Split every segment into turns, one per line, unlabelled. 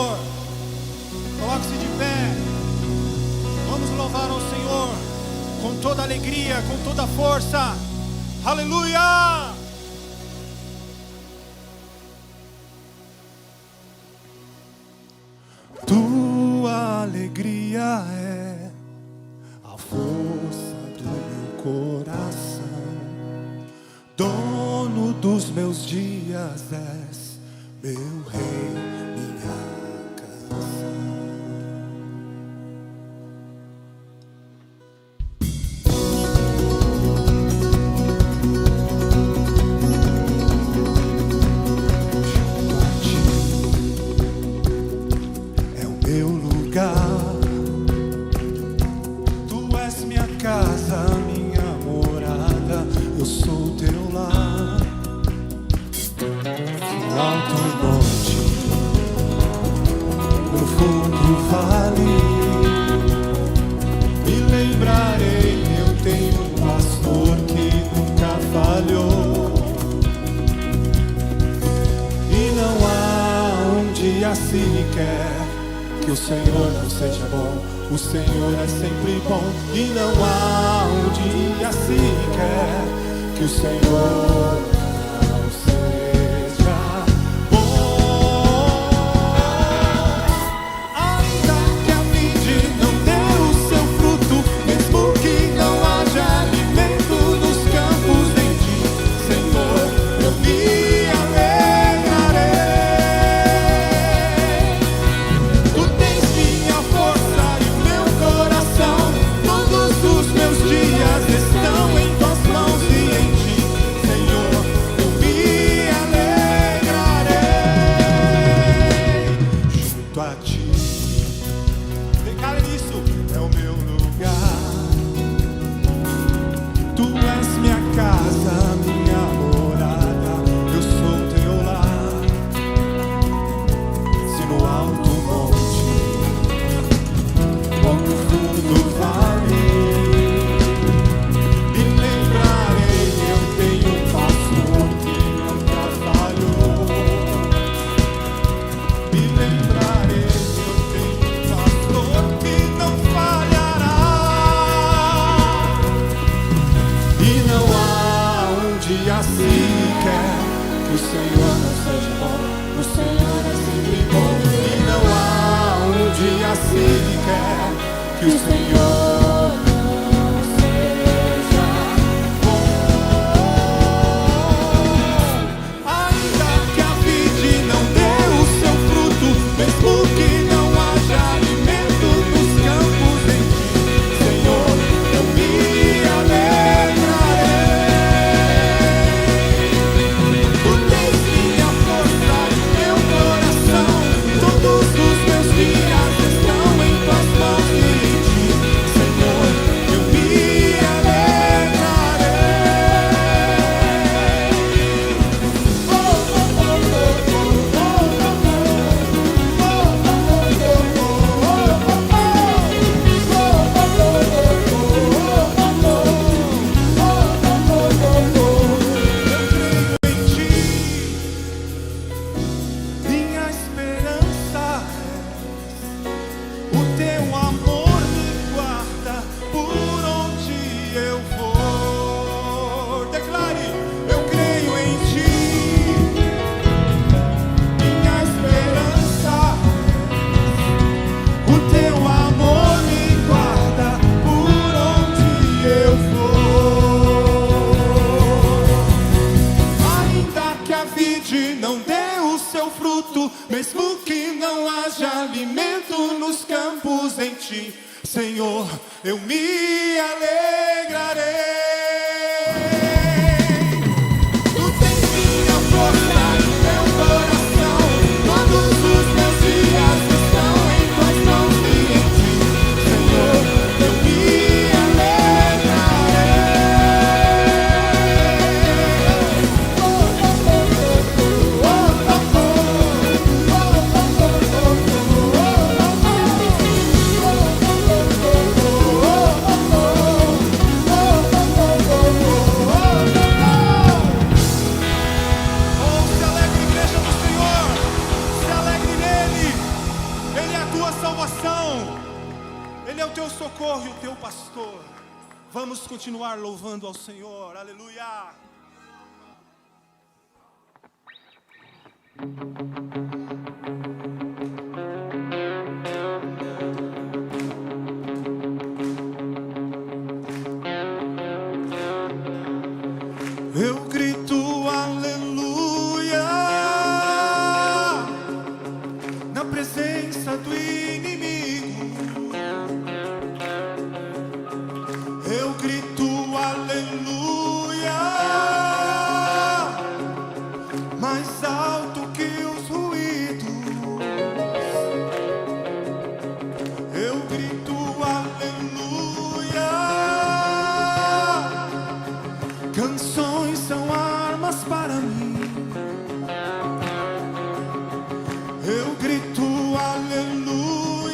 Senhor. Coloque-se de pé. Vamos louvar ao Senhor com toda alegria, com toda força. Aleluia! Tua alegria é a força do meu coração. Dono dos meus dias és meu rei, minha canção. Tu és minha casa, minha morada, eu sou teu lar. No alto monte, no fundo vale, me lembrarei, eu tenho um pastor que nunca falhou. E não há um dia sequer que o Senhor não seja bom. O Senhor é sempre bom. E não há um dia sequer que o Senhor não seja bom. Ainda que a vide não dê o seu fruto, mesmo que não haja alimento nos campos em ti, Senhor, eu me alegrarei. Estão em tuas mãos e em ti, Senhor, eu me alegrarei. Junto a ti, declara nisso, é o meu lugar. Tu és minha casa, minha morada, eu sou teu lar. Se no alto monte ou no fundo vale, que o Senhor não seja bom. O Senhor é sempre bom. E não há um dia sequer que o Senhor não seja bom. Ainda que a vide não dê o seu fruto, mesmo que não haja alimento nos campos em ti, Senhor, eu me alegrarei. Todos os meus dias estão em tuas mãos e em ti, Senhor, eu me alegrarei. Eu creio em ti, minha esperança é o teu amor me guarda por onde eu for. Declare, eu creio em ti, minha esperança é o teu amor me guarda por onde eu for. Ainda que a vide não dê o seu fruto, mesmo que não haja alimento nos campos em ti, Senhor, eu me alegrarei. Tu tens minha força no teu coração. Todos os meus dias estão em tuas mãos e em ti, Senhor, eu me alegrarei. tua salvação, Ele é o teu socorro e o teu pastor. Vamos continuar louvando ao Senhor, aleluia. Eu grito aleluia na presença do inimigo. Eu grito aleluia mais alto que os ruídos. Eu grito aleluia. Canções são armas para mim. Eu grito aleluia.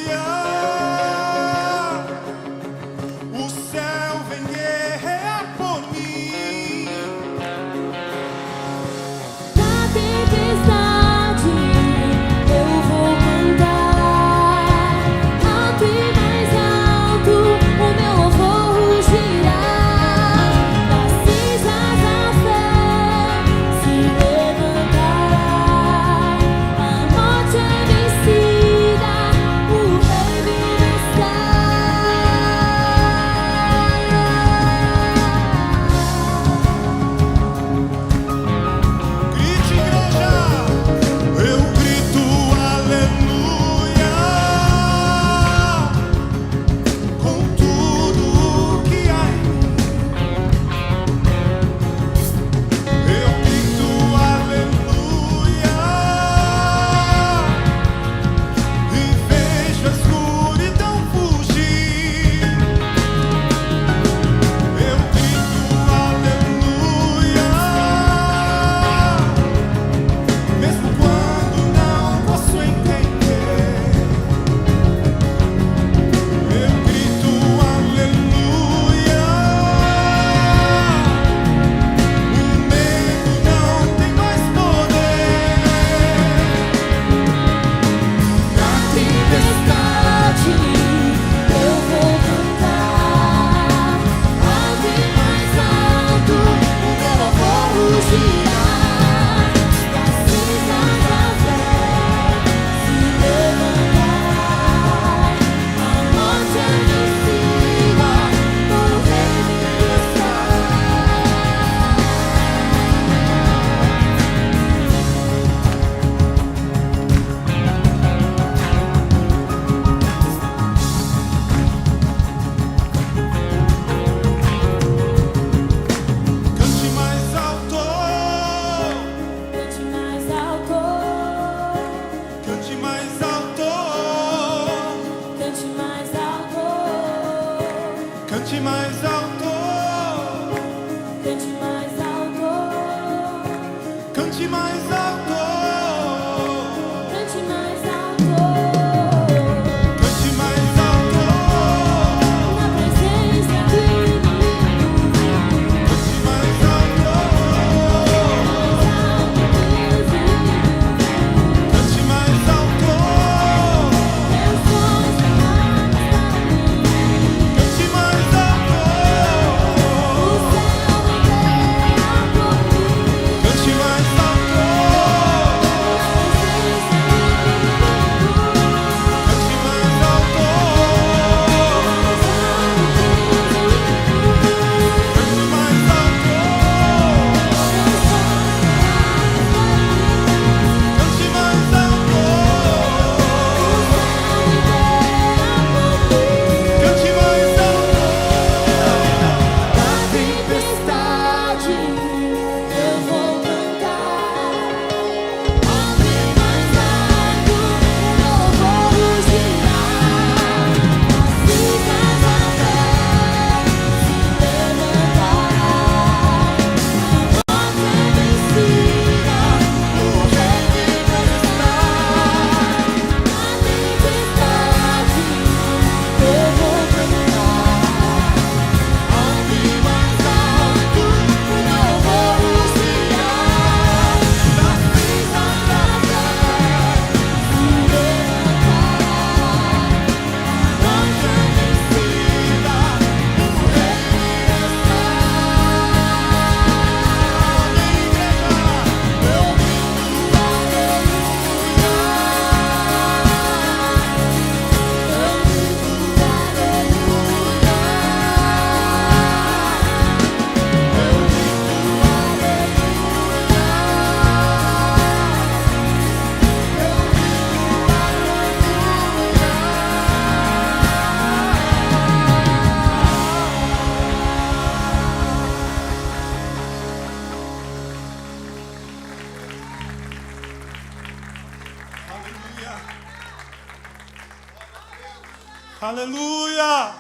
Aleluia!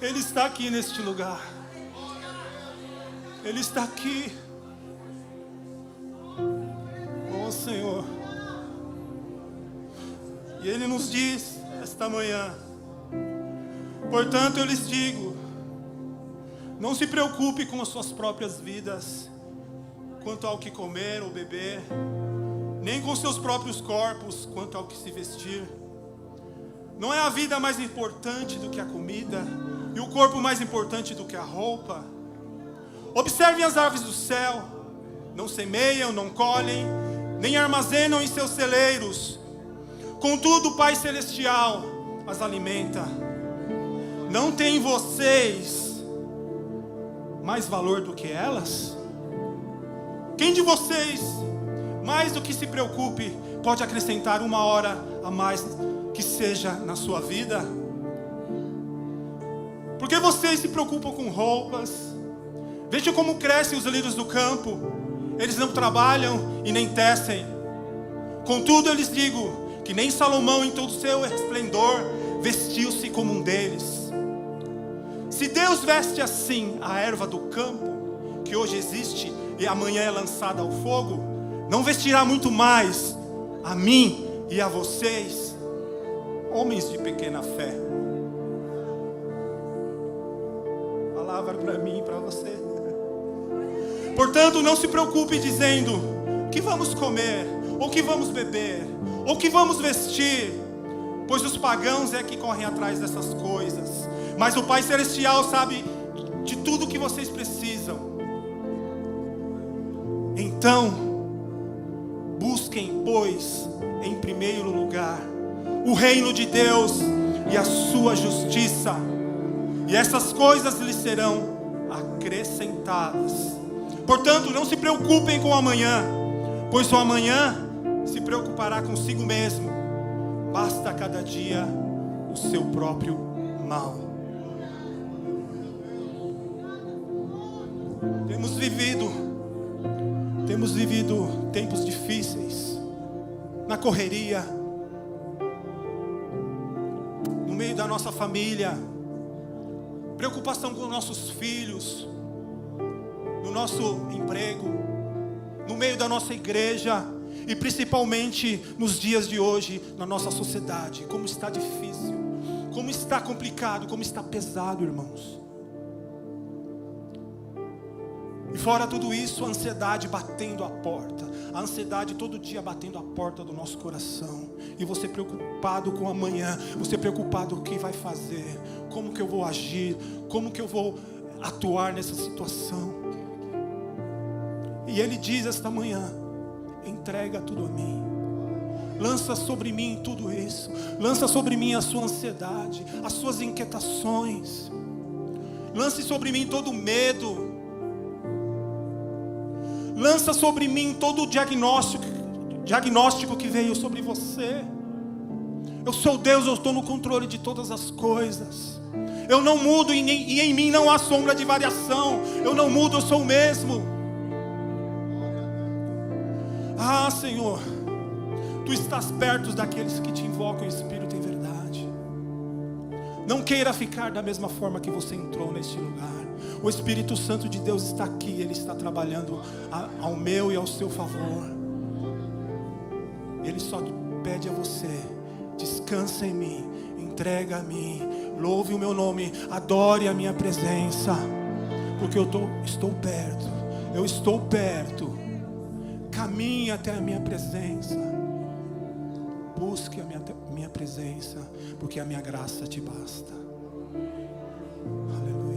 Ele está aqui neste lugar. Ele está aqui. Oh Senhor. E Ele nos diz esta manhã: portanto eu lhes digo, não se preocupe com as suas próprias vidas, quanto ao que comer ou beber, nem com seus próprios corpos, quanto ao que se vestir. Não é a vida mais importante do que a comida, e o corpo mais importante do que a roupa? Observem as aves do céu, não semeiam, não colhem, nem armazenam em seus celeiros, contudo o Pai Celestial as alimenta. Não tem vocês mais valor do que elas? Quem de vocês, mais do que se preocupe, pode acrescentar uma hora a mais que seja na sua vida? Porque vocês se preocupam com roupas? Vejam como crescem os lírios do campo. Eles não trabalham e nem tecem. Contudo eu lhes digo que nem Salomão em todo o seu esplendor vestiu-se como um deles. Se Deus veste assim a erva do campo, que hoje existe e amanhã é lançada ao fogo, não vestirá muito mais a mim e a vocês, homens de pequena fé. Palavra para mim e para você. Portanto, não se preocupe dizendo: o que vamos comer, ou o que vamos beber, ou o que vamos vestir, pois os pagãos é que correm atrás dessas coisas. Mas o Pai Celestial sabe de tudo o que vocês precisam. Então, busquem, pois, em primeiro lugar, o reino de Deus e a sua justiça, e essas coisas lhes serão acrescentadas. Portanto, não se preocupem com o amanhã, pois o amanhã se preocupará consigo mesmo. Basta cada dia o seu próprio mal. Temos vivido tempos difíceis, na correria, no meio da nossa família, preocupação com nossos filhos, no nosso emprego, no meio da nossa igreja e principalmente nos dias de hoje, na nossa sociedade. Como está difícil, como está complicado, como está pesado, irmãos. E fora tudo isso, a ansiedade batendo a porta. A ansiedade todo dia batendo a porta do nosso coração. E você preocupado com amanhã. Você preocupado com o que vai fazer. Como que eu vou agir. Como que eu vou atuar nessa situação. E Ele diz esta manhã: entrega tudo a mim. Lança sobre mim tudo isso. Lança sobre mim a sua ansiedade, as suas inquietações. Lance sobre mim todo o medo. Lança sobre mim todo o diagnóstico que veio sobre você. Eu sou Deus, eu estou no controle de todas as coisas. Eu não mudo e em mim não há sombra de variação. Eu não mudo, eu sou o mesmo. Ah, Senhor, Tu estás perto daqueles que te invocam em espírito e verdade. Não queira ficar da mesma forma que você entrou neste lugar. O Espírito Santo de Deus está aqui. Ele está trabalhando ao meu e ao seu favor. Ele só pede a você: descansa em mim, entrega a mim, louve o meu nome, adore a minha presença, porque eu estou perto. Eu estou perto. Caminhe até a minha presença. Busque a minha presença, porque a minha graça te basta. Aleluia.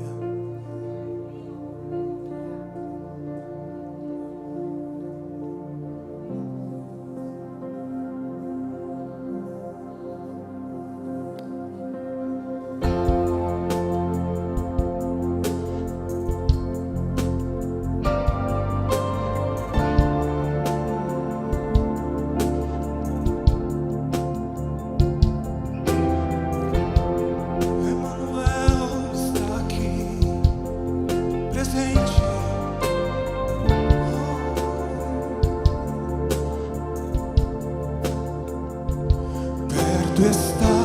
perto está,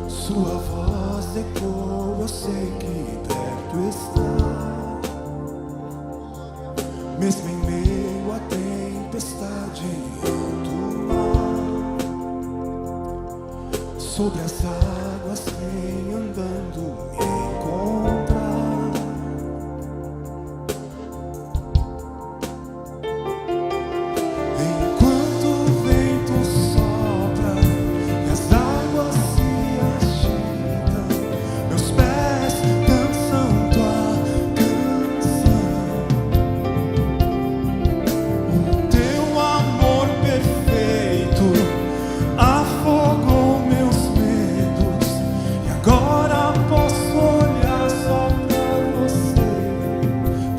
sua voz ecoa, eu sei que perto está, mesmo em meio à tempestade em alto mar, sobre as águas vem andando me encontrar. Enquanto o vento sopra e as águas se agitam, meus pés dançam tua canção. Teu amor perfeito afogou meus medos, e agora posso olhar só pra você,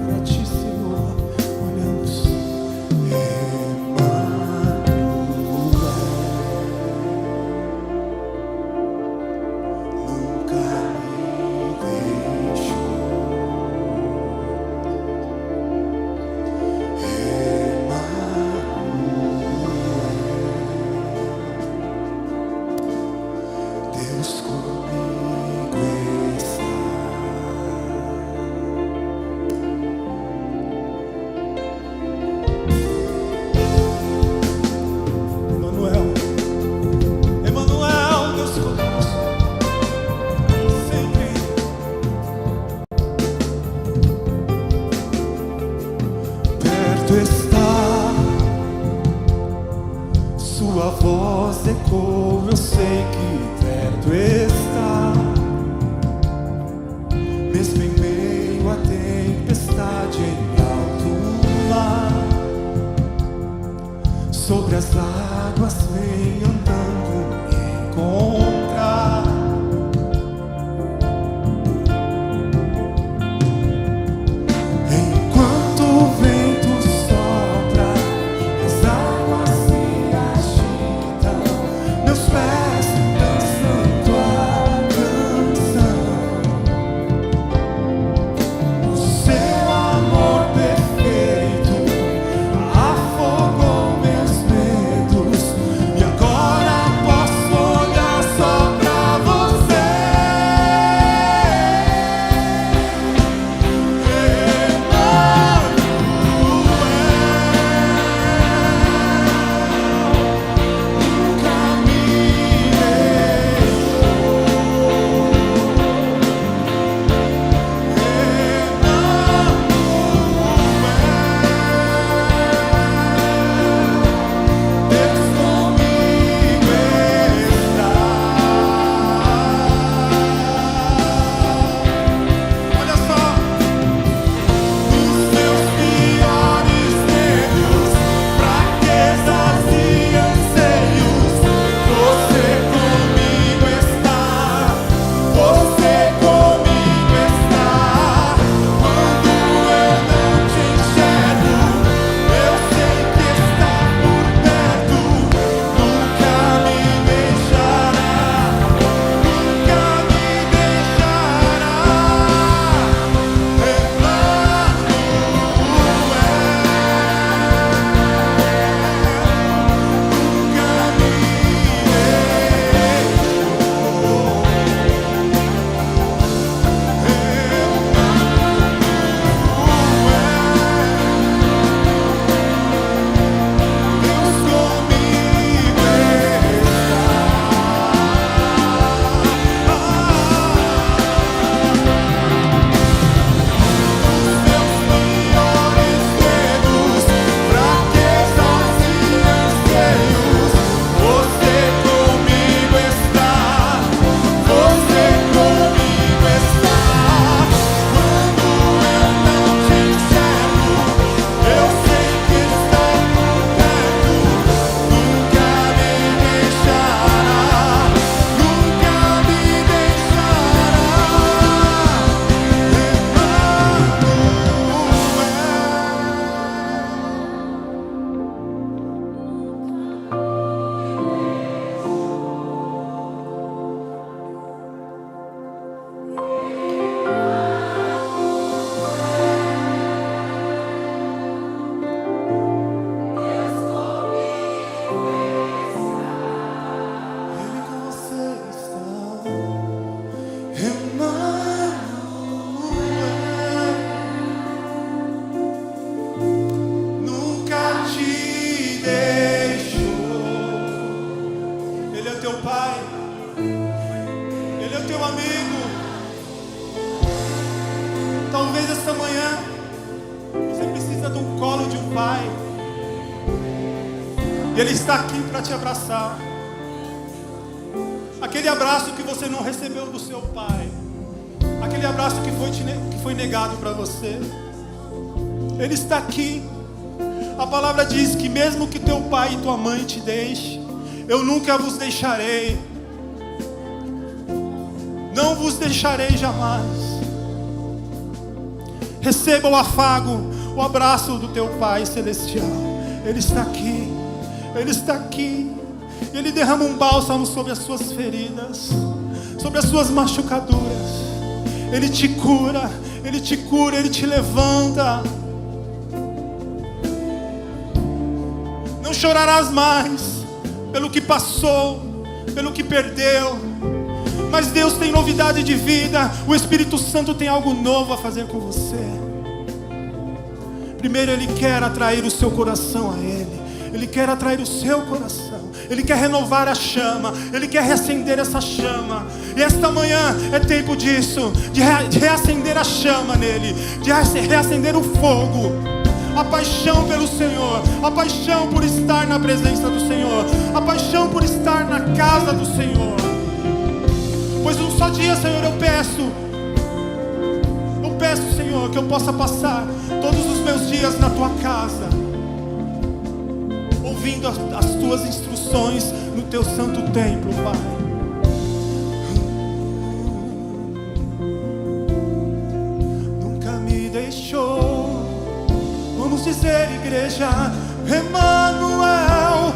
pra ti, Senhor, olhando só. Nunca me deixou. Deus comigo está. Emanuel, Emanuel, Deus conosco, sempre. Perto está, sua voz ecoa, eu sei que perto está, mesmo em meio à tempestade em alto mar, sobre as águas vem andando me encontrar. Enquanto o vento sopra, as águas se agitam, meus pés dançam tua canção. O seu amor perfeito afogou meus medos, e agora posso olhar só E Ele está aqui para te abraçar. Aquele abraço que você não recebeu do seu pai, aquele abraço que foi negado para você, Ele está aqui. A palavra diz que mesmo que teu pai e tua mãe te deixem, eu nunca vos deixarei. Não vos deixarei jamais. Receba o afago, o abraço do teu Pai Celestial. Ele está aqui. Ele está aqui. Ele derrama um bálsamo sobre as suas feridas, sobre as suas machucaduras. Ele te cura. Ele te cura. Ele te levanta. Não chorarás mais pelo que passou, pelo que perdeu. Mas Deus tem novidade de vida. O Espírito Santo tem algo novo a fazer com você. Primeiro Ele quer atrair o seu coração a Ele. Ele quer atrair o seu coração. Ele quer renovar a chama. Ele quer reacender essa chama. E esta manhã é tempo disso, de reacender a chama nele, de reacender o fogo, a paixão pelo Senhor, a paixão por estar na presença do Senhor, a paixão por estar na casa do Senhor. Pois um só dia, Senhor, eu peço, Senhor, que eu possa passar todos os meus dias na Tua casa, ouvindo as Tuas instruções no Teu santo templo, Pai. Nunca me deixou, vamos dizer, igreja, Emmanuel,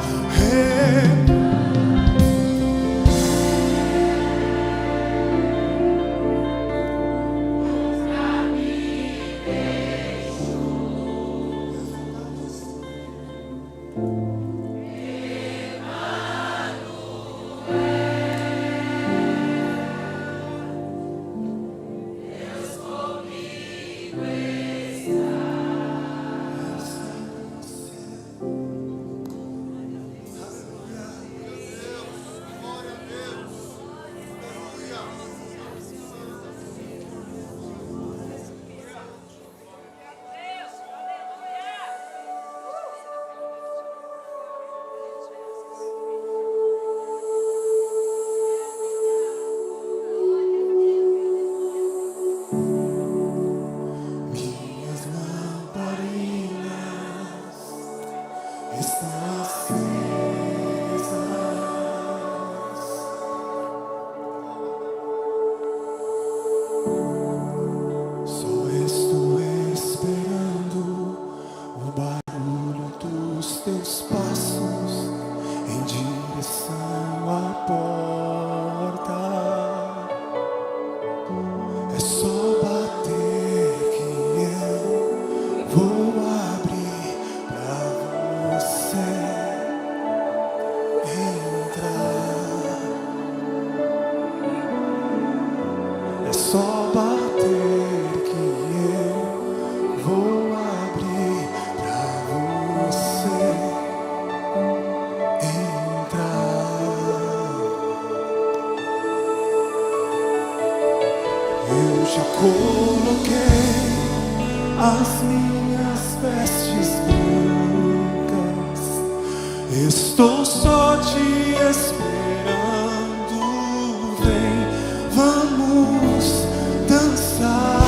estou só te esperando. Vem, vamos dançar.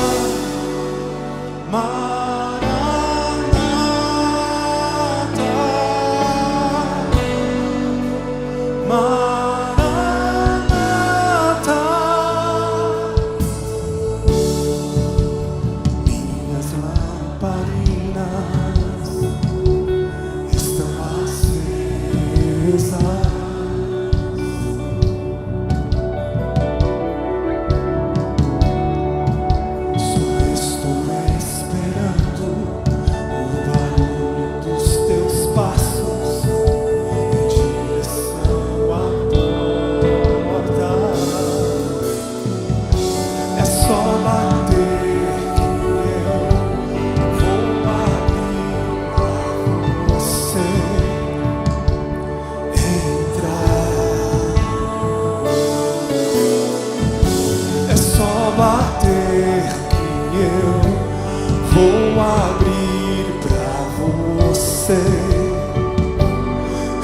Maranata, Maranata. Minhas lamparinas estão acesas.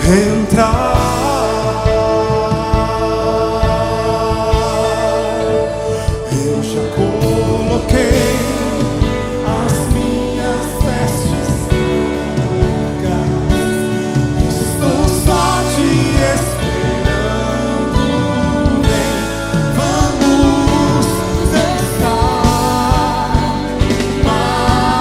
entrar. Eu já coloquei as minhas vestes brancas. Estou só te esperando. Vem, vamos dançar. Maranata.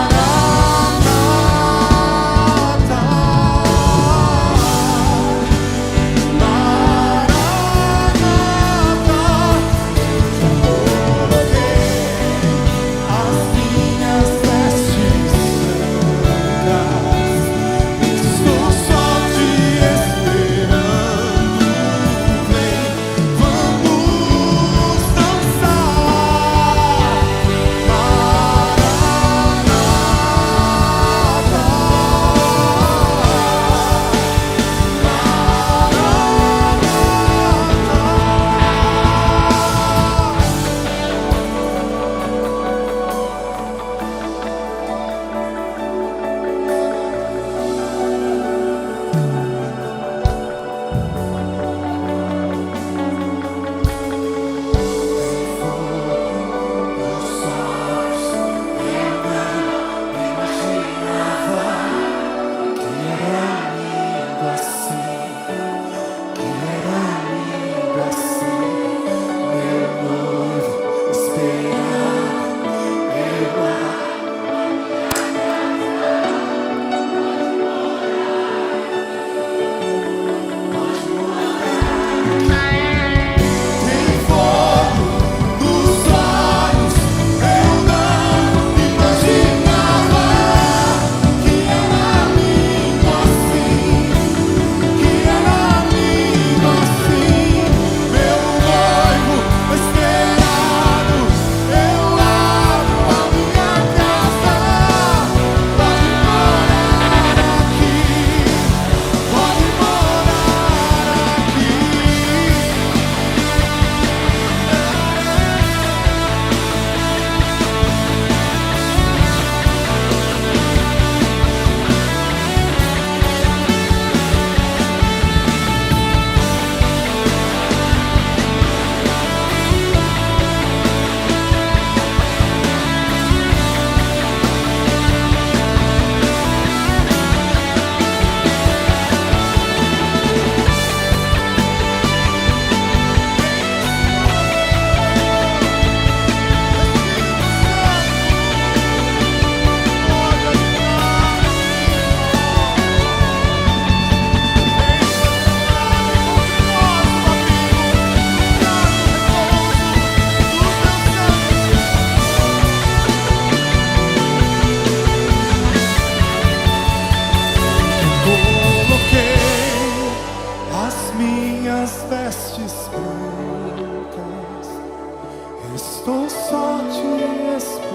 Estou só te esperando.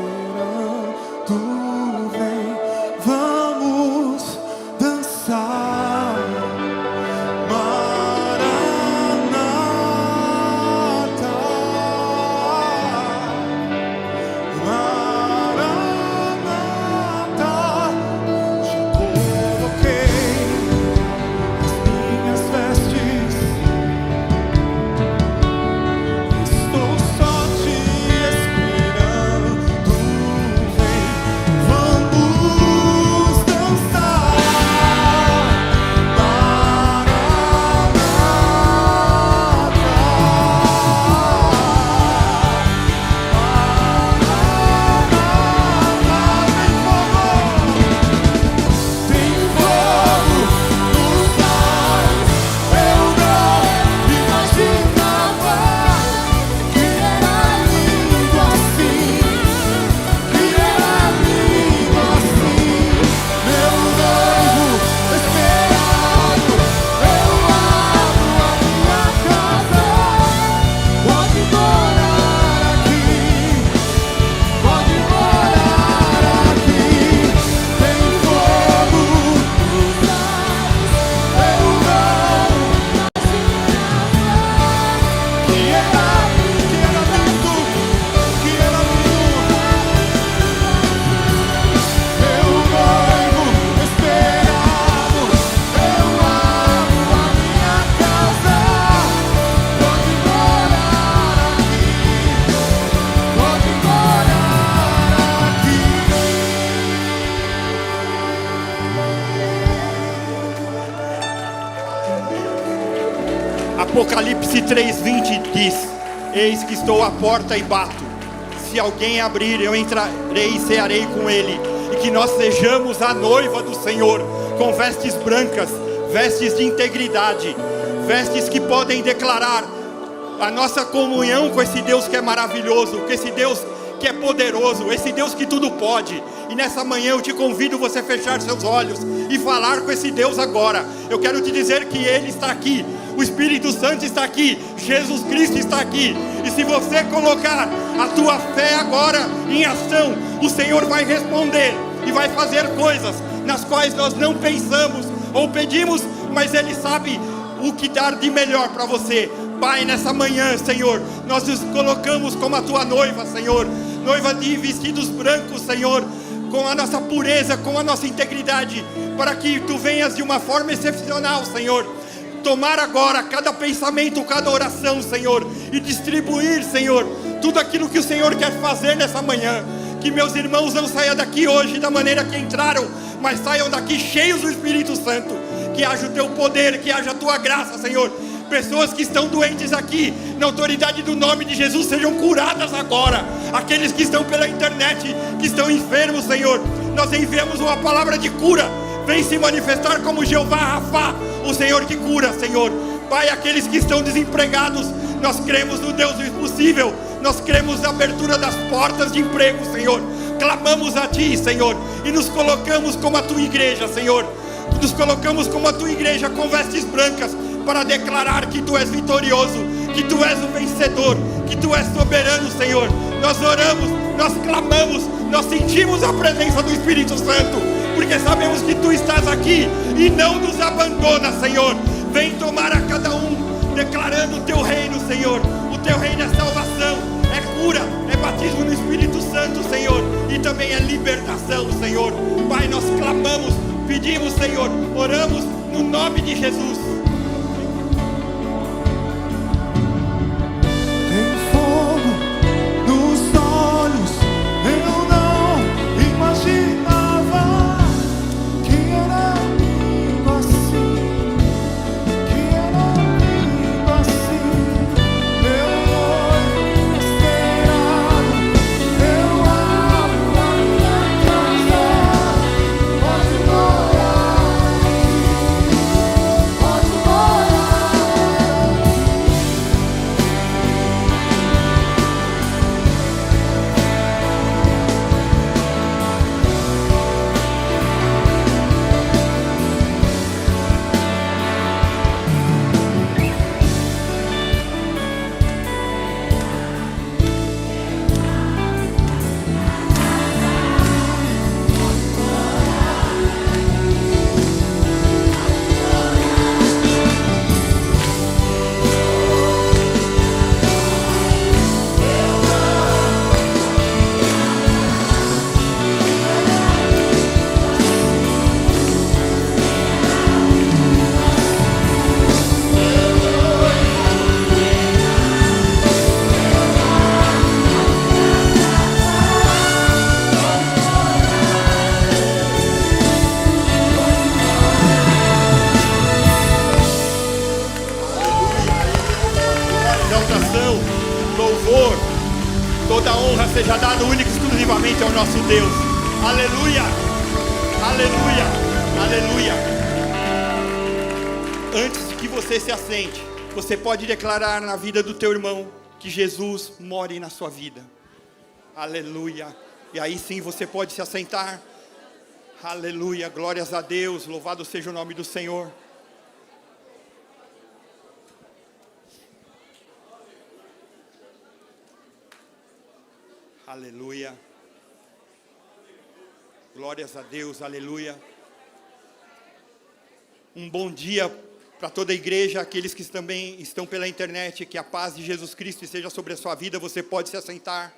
Vem, vamos dançar. Maranata, Maranata. Já coloquei as minhas vestes.
Apocalipse 3:20 diz: eis que estou à porta e bato. Se alguém abrir, eu entrarei e cearei com ele. E que nós sejamos a noiva do Senhor, com vestes brancas, vestes de integridade, vestes que podem declarar a nossa comunhão com esse Deus que é maravilhoso, com esse Deus que é poderoso, esse Deus que tudo pode. E nessa manhã eu te convido você a fechar seus olhos e falar com esse Deus agora. Eu quero te dizer que Ele está aqui, o Espírito Santo está aqui, Jesus Cristo está aqui. E se você colocar a tua fé agora em ação, o Senhor vai responder e vai fazer coisas nas quais nós não pensamos ou pedimos, mas Ele sabe o que dar de melhor para você. Pai, nessa manhã, Senhor, nós nos colocamos como a tua noiva, Senhor, noiva de vestidos brancos, Senhor, com a nossa pureza, com a nossa integridade, para que tu venhas de uma forma excepcional, Senhor, tomar agora cada pensamento, cada oração, Senhor, e distribuir, Senhor, tudo aquilo que o Senhor quer fazer nessa manhã. Que meus irmãos não saiam daqui hoje da maneira que entraram, mas saiam daqui cheios do Espírito Santo. Que haja o teu poder, que haja a tua graça, Senhor. Pessoas que estão doentes aqui, na autoridade do nome de Jesus, sejam curadas agora. Aqueles que estão pela internet, que estão enfermos, Senhor, nós enviamos uma palavra de cura. Vem se manifestar como Jeová Rafá, o Senhor que cura, Senhor. Pai, aqueles que estão desempregados, nós cremos no Deus do impossível. Nós cremos na abertura das portas de emprego, Senhor. Clamamos a Ti, Senhor, e nos colocamos como a Tua igreja, Senhor. Nos colocamos como a Tua igreja com vestes brancas, para declarar que Tu és vitorioso, que Tu és o vencedor, que Tu és soberano, Senhor. Nós oramos, nós clamamos, nós sentimos a presença do Espírito Santo, porque sabemos que Tu estás aqui e não nos abandona, Senhor. Vem tomar a cada um, declarando o Teu reino, Senhor. O Teu reino é salvação, é cura, é batismo no Espírito Santo, Senhor, e também é libertação, Senhor. Pai, nós clamamos, pedimos, Senhor, oramos no nome de Jesus.
Tem fogo nos olhos, eu não imaginava que era lindo assim, que era lindo assim. Meu noivo esperado, eu abro a minha casa, pode morar aqui, pode morar aqui.
Exaltação, louvor, toda honra seja dada única e exclusivamente ao nosso Deus. Aleluia, aleluia, aleluia. Antes de que você se assente, você pode declarar na vida do teu irmão que Jesus more na sua vida. Aleluia. E aí sim você pode se assentar. Aleluia, glórias a Deus, louvado seja o nome do Senhor. Aleluia. Glórias a Deus, aleluia. Um bom dia para toda a igreja, aqueles que também estão pela internet, que a paz de Jesus Cristo esteja sobre a sua vida. Você pode se assentar.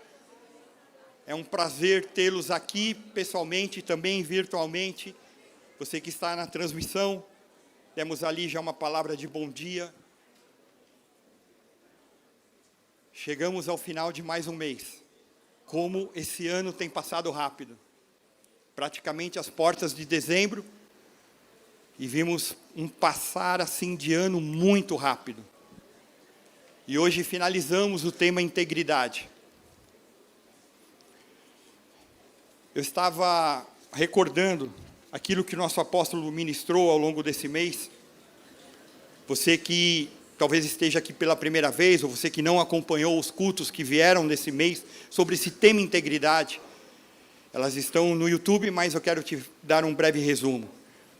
É um prazer tê-los aqui pessoalmente e também virtualmente. Você que está na transmissão, demos ali já uma palavra de bom dia. Chegamos ao final de mais um mês. Como esse ano tem passado rápido. Praticamente as portas de dezembro. E vimos um passar assim de ano muito rápido. E hoje finalizamos o tema integridade. Eu estava recordando aquilo que o nosso apóstolo ministrou ao longo desse mês. Você que talvez esteja aqui pela primeira vez, ou você que não acompanhou os cultos que vieram nesse mês, sobre esse tema integridade. Elas estão no YouTube, mas eu quero te dar um breve resumo.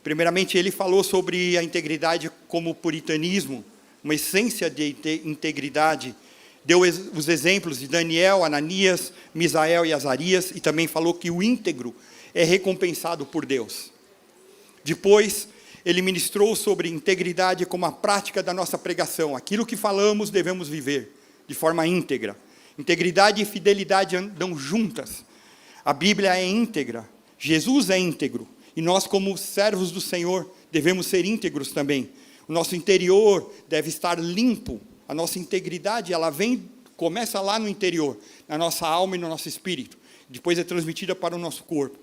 Primeiramente, ele falou sobre a integridade como puritanismo, uma essência de integridade. Deu os exemplos de Daniel, Ananias, Misael e Azarias, e também falou que o íntegro é recompensado por Deus. Depois, ele ministrou sobre integridade como a prática da nossa pregação. Aquilo que falamos, devemos viver de forma íntegra. Integridade e fidelidade andam juntas. A Bíblia é íntegra, Jesus é íntegro, e nós, como servos do Senhor, devemos ser íntegros também. O nosso interior deve estar limpo. A nossa integridade, ela começa lá no interior, na nossa alma e no nosso espírito. Depois é transmitida para o nosso corpo.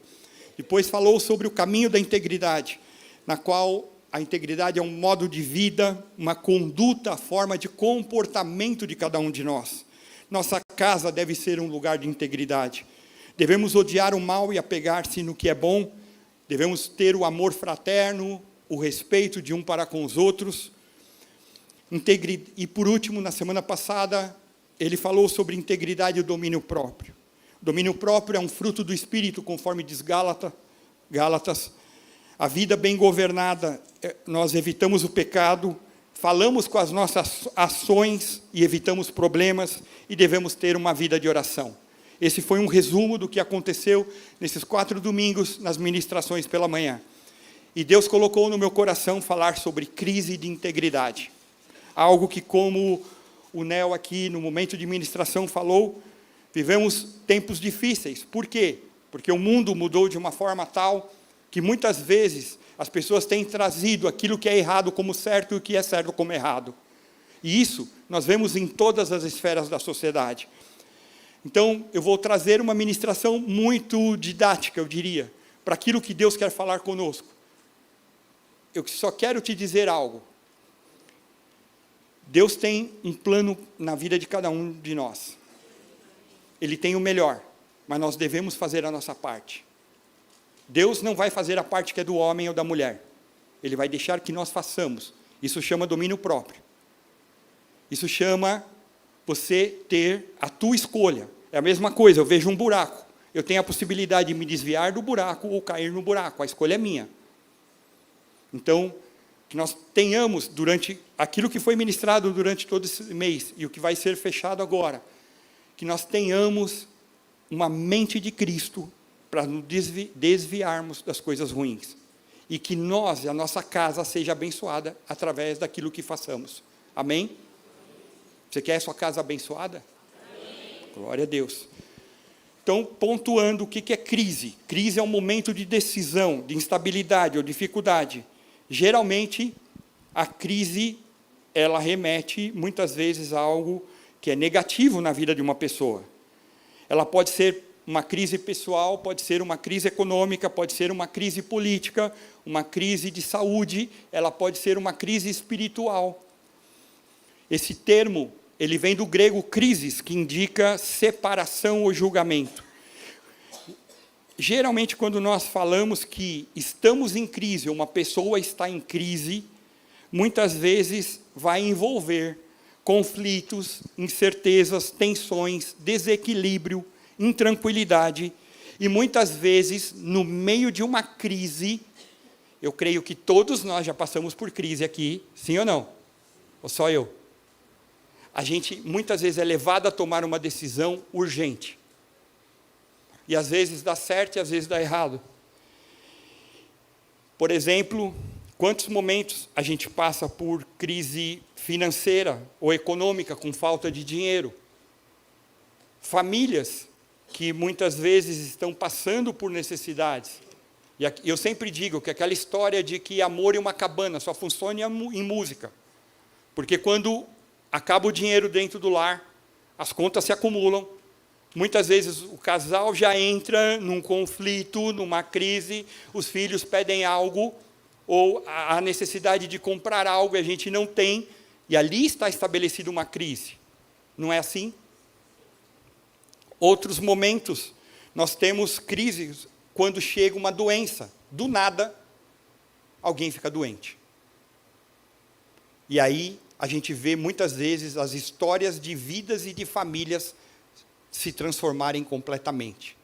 Depois falou sobre o caminho da integridade, na qual a integridade é um modo de vida, uma conduta, a forma de comportamento de cada um de nós. Nossa casa deve ser um lugar de integridade. Devemos odiar o mal e apegar-se no que é bom. Devemos ter o amor fraterno, o respeito de um para com os outros. E por último, na semana passada, ele falou sobre integridade e domínio próprio. O domínio próprio é um fruto do Espírito, conforme diz Gálatas. A vida bem governada, nós evitamos o pecado, falamos com as nossas ações e evitamos problemas, e devemos ter uma vida de oração. Esse foi um resumo do que aconteceu nesses 4 domingos, nas ministrações pela manhã. E Deus colocou no meu coração falar sobre crise de integridade. Algo que, como o Nel aqui no momento de ministração falou, vivemos tempos difíceis. Por quê? Porque o mundo mudou de uma forma tal que muitas vezes as pessoas têm trazido aquilo que é errado como certo e o que é certo como errado. E isso nós vemos em todas as esferas da sociedade. Então, eu vou trazer uma ministração muito didática, eu diria, para aquilo que Deus quer falar conosco. Eu só quero te dizer algo. Deus tem um plano na vida de cada um de nós. Ele tem o melhor, mas nós devemos fazer a nossa parte. Deus não vai fazer a parte que é do homem ou da mulher. Ele vai deixar que nós façamos. Isso chama domínio próprio. Isso chama você ter a tua escolha. É a mesma coisa, eu vejo um buraco. Eu tenho a possibilidade de me desviar do buraco ou cair no buraco. A escolha é minha. Então, que nós tenhamos, durante aquilo que foi ministrado durante todo esse mês, e o que vai ser fechado agora, que nós tenhamos uma mente de Cristo, para nos desviarmos das coisas ruins. E que nós e a nossa casa seja abençoada através daquilo que façamos. Amém? Você quer a sua casa abençoada? Amém. Glória a Deus. Então, pontuando o que é crise. Crise é um momento de decisão, de instabilidade ou dificuldade. Geralmente, a crise, ela remete, muitas vezes, a algo que é negativo na vida de uma pessoa. Ela pode ser uma crise pessoal, pode ser uma crise econômica, pode ser uma crise política, uma crise de saúde, ela pode ser uma crise espiritual. Esse termo, ele vem do grego crisis, que indica separação ou julgamento. Geralmente, quando nós falamos que estamos em crise, ou uma pessoa está em crise, muitas vezes vai envolver conflitos, incertezas, tensões, desequilíbrio, intranquilidade, e muitas vezes, no meio de uma crise, eu creio que todos nós já passamos por crise aqui, sim ou não? Ou só eu? A gente, muitas vezes, é levado a tomar uma decisão urgente. E às vezes dá certo e às vezes dá errado. Por exemplo, quantos momentos a gente passa por crise financeira ou econômica, com falta de dinheiro? Famílias que muitas vezes estão passando por necessidades. E eu sempre digo que aquela história de que amor em uma cabana só funciona em música. Porque quando acaba o dinheiro dentro do lar, as contas se acumulam, muitas vezes o casal já entra num conflito, numa crise, os filhos pedem algo, ou a necessidade de comprar algo e a gente não tem, E ali está estabelecida uma crise. Não é assim? Outros momentos, nós temos crises quando chega uma doença. Do nada, alguém fica doente. E aí, a gente vê muitas vezes as histórias de vidas e de famílias se transformarem completamente.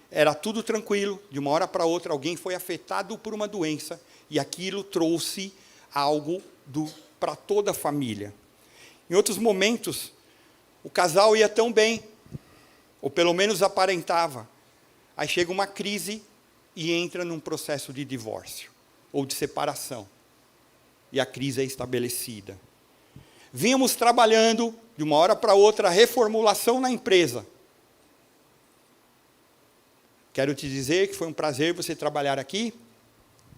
Era tudo tranquilo, de uma hora para outra alguém foi afetado por uma doença e aquilo trouxe algo para toda a família. Em outros momentos, o casal ia tão bem, ou pelo menos aparentava. Aí chega uma crise e entra num processo de divórcio ou de separação. E a crise é estabelecida. Vínhamos trabalhando, de uma hora para outra, reformulação na empresa. Quero te dizer que foi um prazer você trabalhar aqui.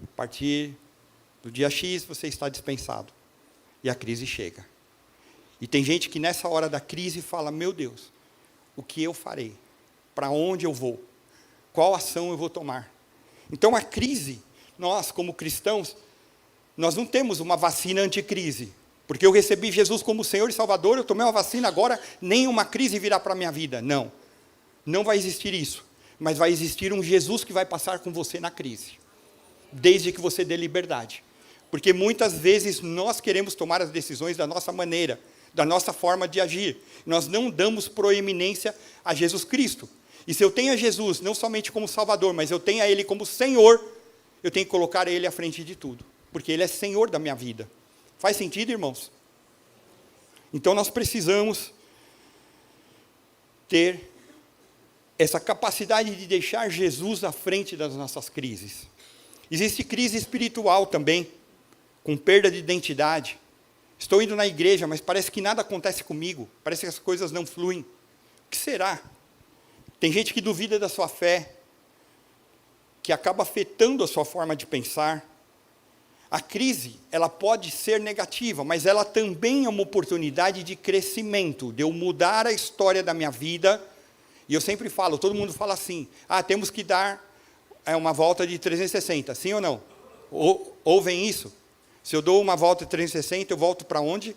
A partir do dia X, você está dispensado. E a crise chega. E tem gente que nessa hora da crise fala, meu Deus, o que eu farei? Para onde eu vou? Qual ação eu vou tomar? Então a crise, nós como cristãos, nós não temos uma vacina anticrise. Porque eu recebi Jesus como Senhor e Salvador, eu tomei uma vacina agora, nenhuma crise virá para a minha vida. Não, não vai existir isso. Mas vai existir um Jesus que vai passar com você na crise. Desde que você dê liberdade. Porque muitas vezes nós queremos tomar as decisões da nossa maneira, da nossa forma de agir. Nós não damos proeminência a Jesus Cristo. E se eu tenho a Jesus, não somente como Salvador, mas eu tenho a Ele como Senhor, eu tenho que colocar Ele à frente de tudo. Porque Ele é Senhor da minha vida. Faz sentido, irmãos? Então nós precisamos ter essa capacidade de deixar Jesus à frente das nossas crises. Existe crise espiritual também, com perda de identidade. Estou indo na igreja, mas parece que nada acontece comigo, parece que as coisas não fluem. O que será? Tem gente que duvida da sua fé, que acaba afetando a sua forma de pensar. A crise, ela pode ser negativa, mas ela também é uma oportunidade de crescimento, de eu mudar a história da minha vida. E eu sempre falo, todo mundo fala assim, temos que dar uma volta de 360, sim ou não? Ouvem isso? Se eu dou uma volta de 360, eu volto para onde?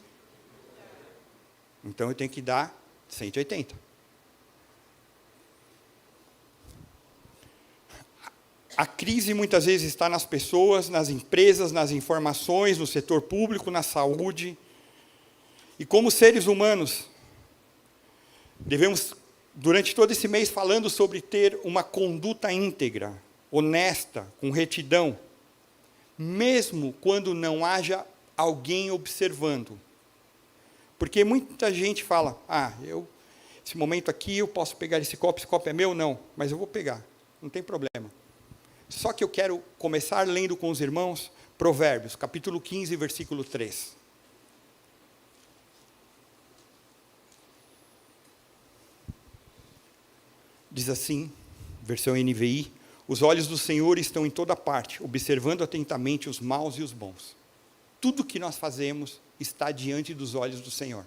Então eu tenho que dar 180. A crise muitas vezes está nas pessoas, nas empresas, nas informações, no setor público, na saúde. E como seres humanos, devemos, durante todo esse mês, falando sobre ter uma conduta íntegra, honesta, com retidão, mesmo quando não haja alguém observando. Porque muita gente fala, esse momento aqui eu posso pegar esse copo é meu? Não, mas eu vou pegar, não tem problema. Só que eu quero começar lendo com os irmãos Provérbios, capítulo 15, versículo 3. Diz assim, versão NVI, os olhos do Senhor estão em toda parte, observando atentamente os maus e os bons. Tudo que nós fazemos está diante dos olhos do Senhor.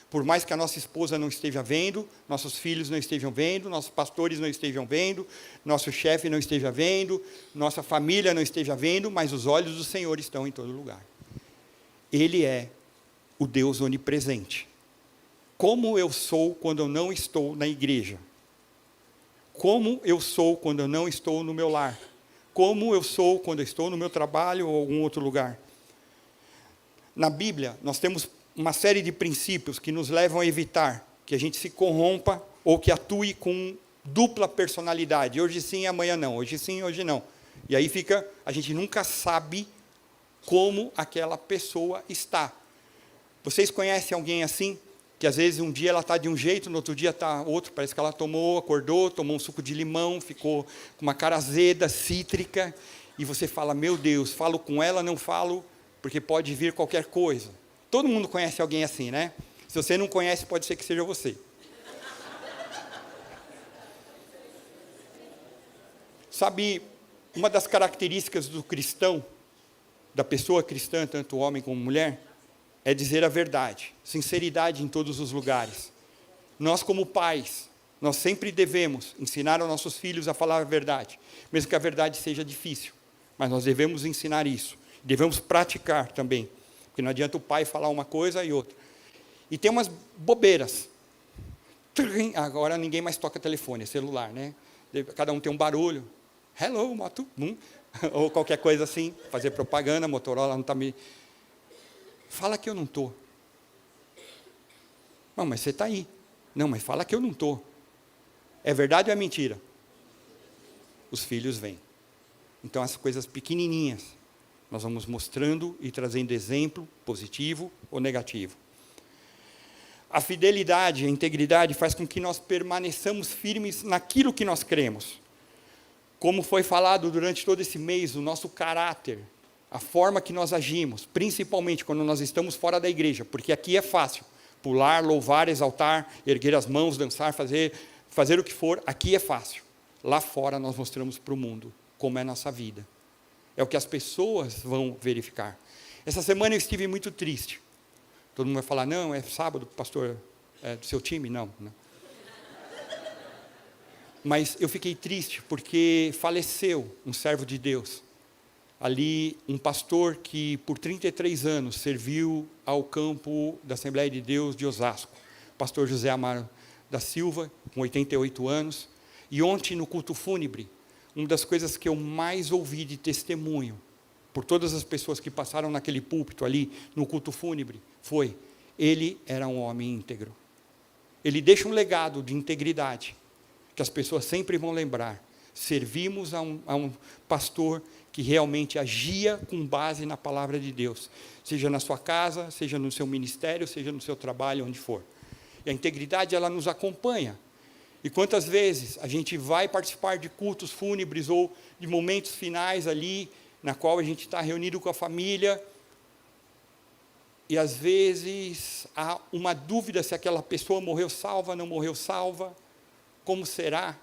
Por mais que a nossa esposa não esteja vendo, nossos filhos não estejam vendo, nossos pastores não estejam vendo, nosso chefe não esteja vendo, nossa família não esteja vendo, mas os olhos do Senhor estão em todo lugar. Ele é o Deus onipresente. Como eu sou quando eu não estou na igreja? Como eu sou quando eu não estou no meu lar? Como eu sou quando eu estou no meu trabalho ou algum outro lugar? Na Bíblia, nós temos uma série de princípios que nos levam a evitar que a gente se corrompa ou que atue com dupla personalidade. Hoje sim, amanhã não. Hoje sim, hoje não. E aí a gente nunca sabe como aquela pessoa está. Vocês conhecem alguém assim? Que às vezes um dia ela está de um jeito, no outro dia está outro, parece que ela acordou, tomou um suco de limão, ficou com uma cara azeda, cítrica, e você fala, meu Deus, falo com ela, não falo, porque pode vir qualquer coisa. Todo mundo conhece alguém assim, né? Se você não conhece, pode ser que seja você. Sabe, uma das características do cristão, da pessoa cristã, tanto homem como mulher, é dizer a verdade, sinceridade em todos os lugares. Nós, como pais, nós sempre devemos ensinar aos nossos filhos a falar a verdade, mesmo que a verdade seja difícil, mas nós devemos ensinar isso, devemos praticar também. Porque Porque não adianta o pai falar uma coisa e outra. E tem umas bobeiras. Agora ninguém mais toca telefone, é celular, né? Cada um tem um barulho. Hello, moto. Ou qualquer coisa assim. Fazer propaganda, Motorola não está me... Fala que eu não estou. Não, mas você está aí. Não, mas fala que eu não estou. É verdade ou é mentira? Os filhos vêm. Então, as coisas pequenininhas, nós vamos mostrando e trazendo exemplo positivo ou negativo. A fidelidade, a integridade faz com que nós permaneçamos firmes naquilo que nós cremos. Como foi falado durante todo esse mês, o nosso caráter, a forma que nós agimos, principalmente quando nós estamos fora da igreja, porque aqui é fácil, pular, louvar, exaltar, erguer as mãos, dançar, fazer o que for, aqui é fácil. Lá fora nós mostramos para o mundo como é a nossa vida. É o que as pessoas vão verificar. Essa semana eu estive muito triste. Todo mundo vai falar, não, é sábado, pastor, é do seu time? Não. Mas eu fiquei triste porque faleceu um servo de Deus. Ali, um pastor que por 33 anos serviu ao campo da Assembleia de Deus de Osasco. Pastor José Amaro da Silva, com 88 anos. E ontem, no culto fúnebre, uma das coisas que eu mais ouvi de testemunho, por todas as pessoas que passaram naquele púlpito ali, no culto fúnebre, foi, ele era um homem íntegro. Ele deixa um legado de integridade, que as pessoas sempre vão lembrar. Servimos a um pastor que realmente agia com base na palavra de Deus, seja na sua casa, seja no seu ministério, seja no seu trabalho, onde for. E a integridade, ela nos acompanha. E quantas vezes a gente vai participar de cultos fúnebres ou de momentos finais ali, na qual a gente está reunido com a família, e às vezes há uma dúvida se aquela pessoa morreu salva, não morreu salva, como será?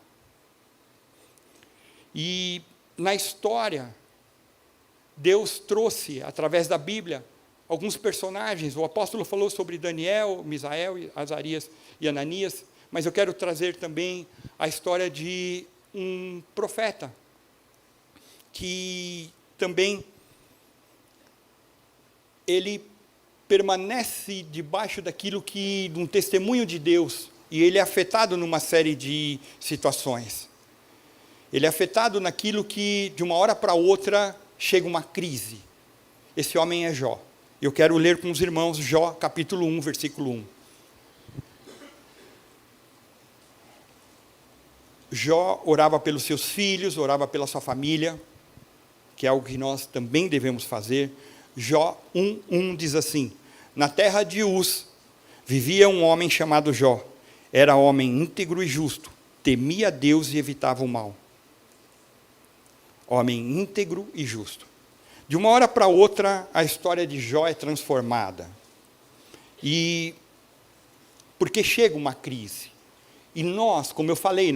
E na história, Deus trouxe, através da Bíblia, alguns personagens. O apóstolo falou sobre Daniel, Misael, Azarias e Ananias, mas eu quero trazer também a história de um profeta, que também ele permanece debaixo daquilo que, de um testemunho de Deus, e ele é afetado numa série de situações. Ele é afetado naquilo que, de uma hora para outra, chega uma crise. Esse homem é Jó. Eu quero ler com os irmãos Jó, capítulo 1, versículo 1. Jó orava pelos seus filhos, orava pela sua família, que é algo que nós também devemos fazer. Jó 1:1 diz assim: na terra de Uz vivia um homem chamado Jó. Era homem íntegro e justo, temia a Deus e evitava o mal. Homem íntegro e justo. De uma hora para outra, a história de Jó é transformada. E porque chega uma crise. E nós, como eu falei,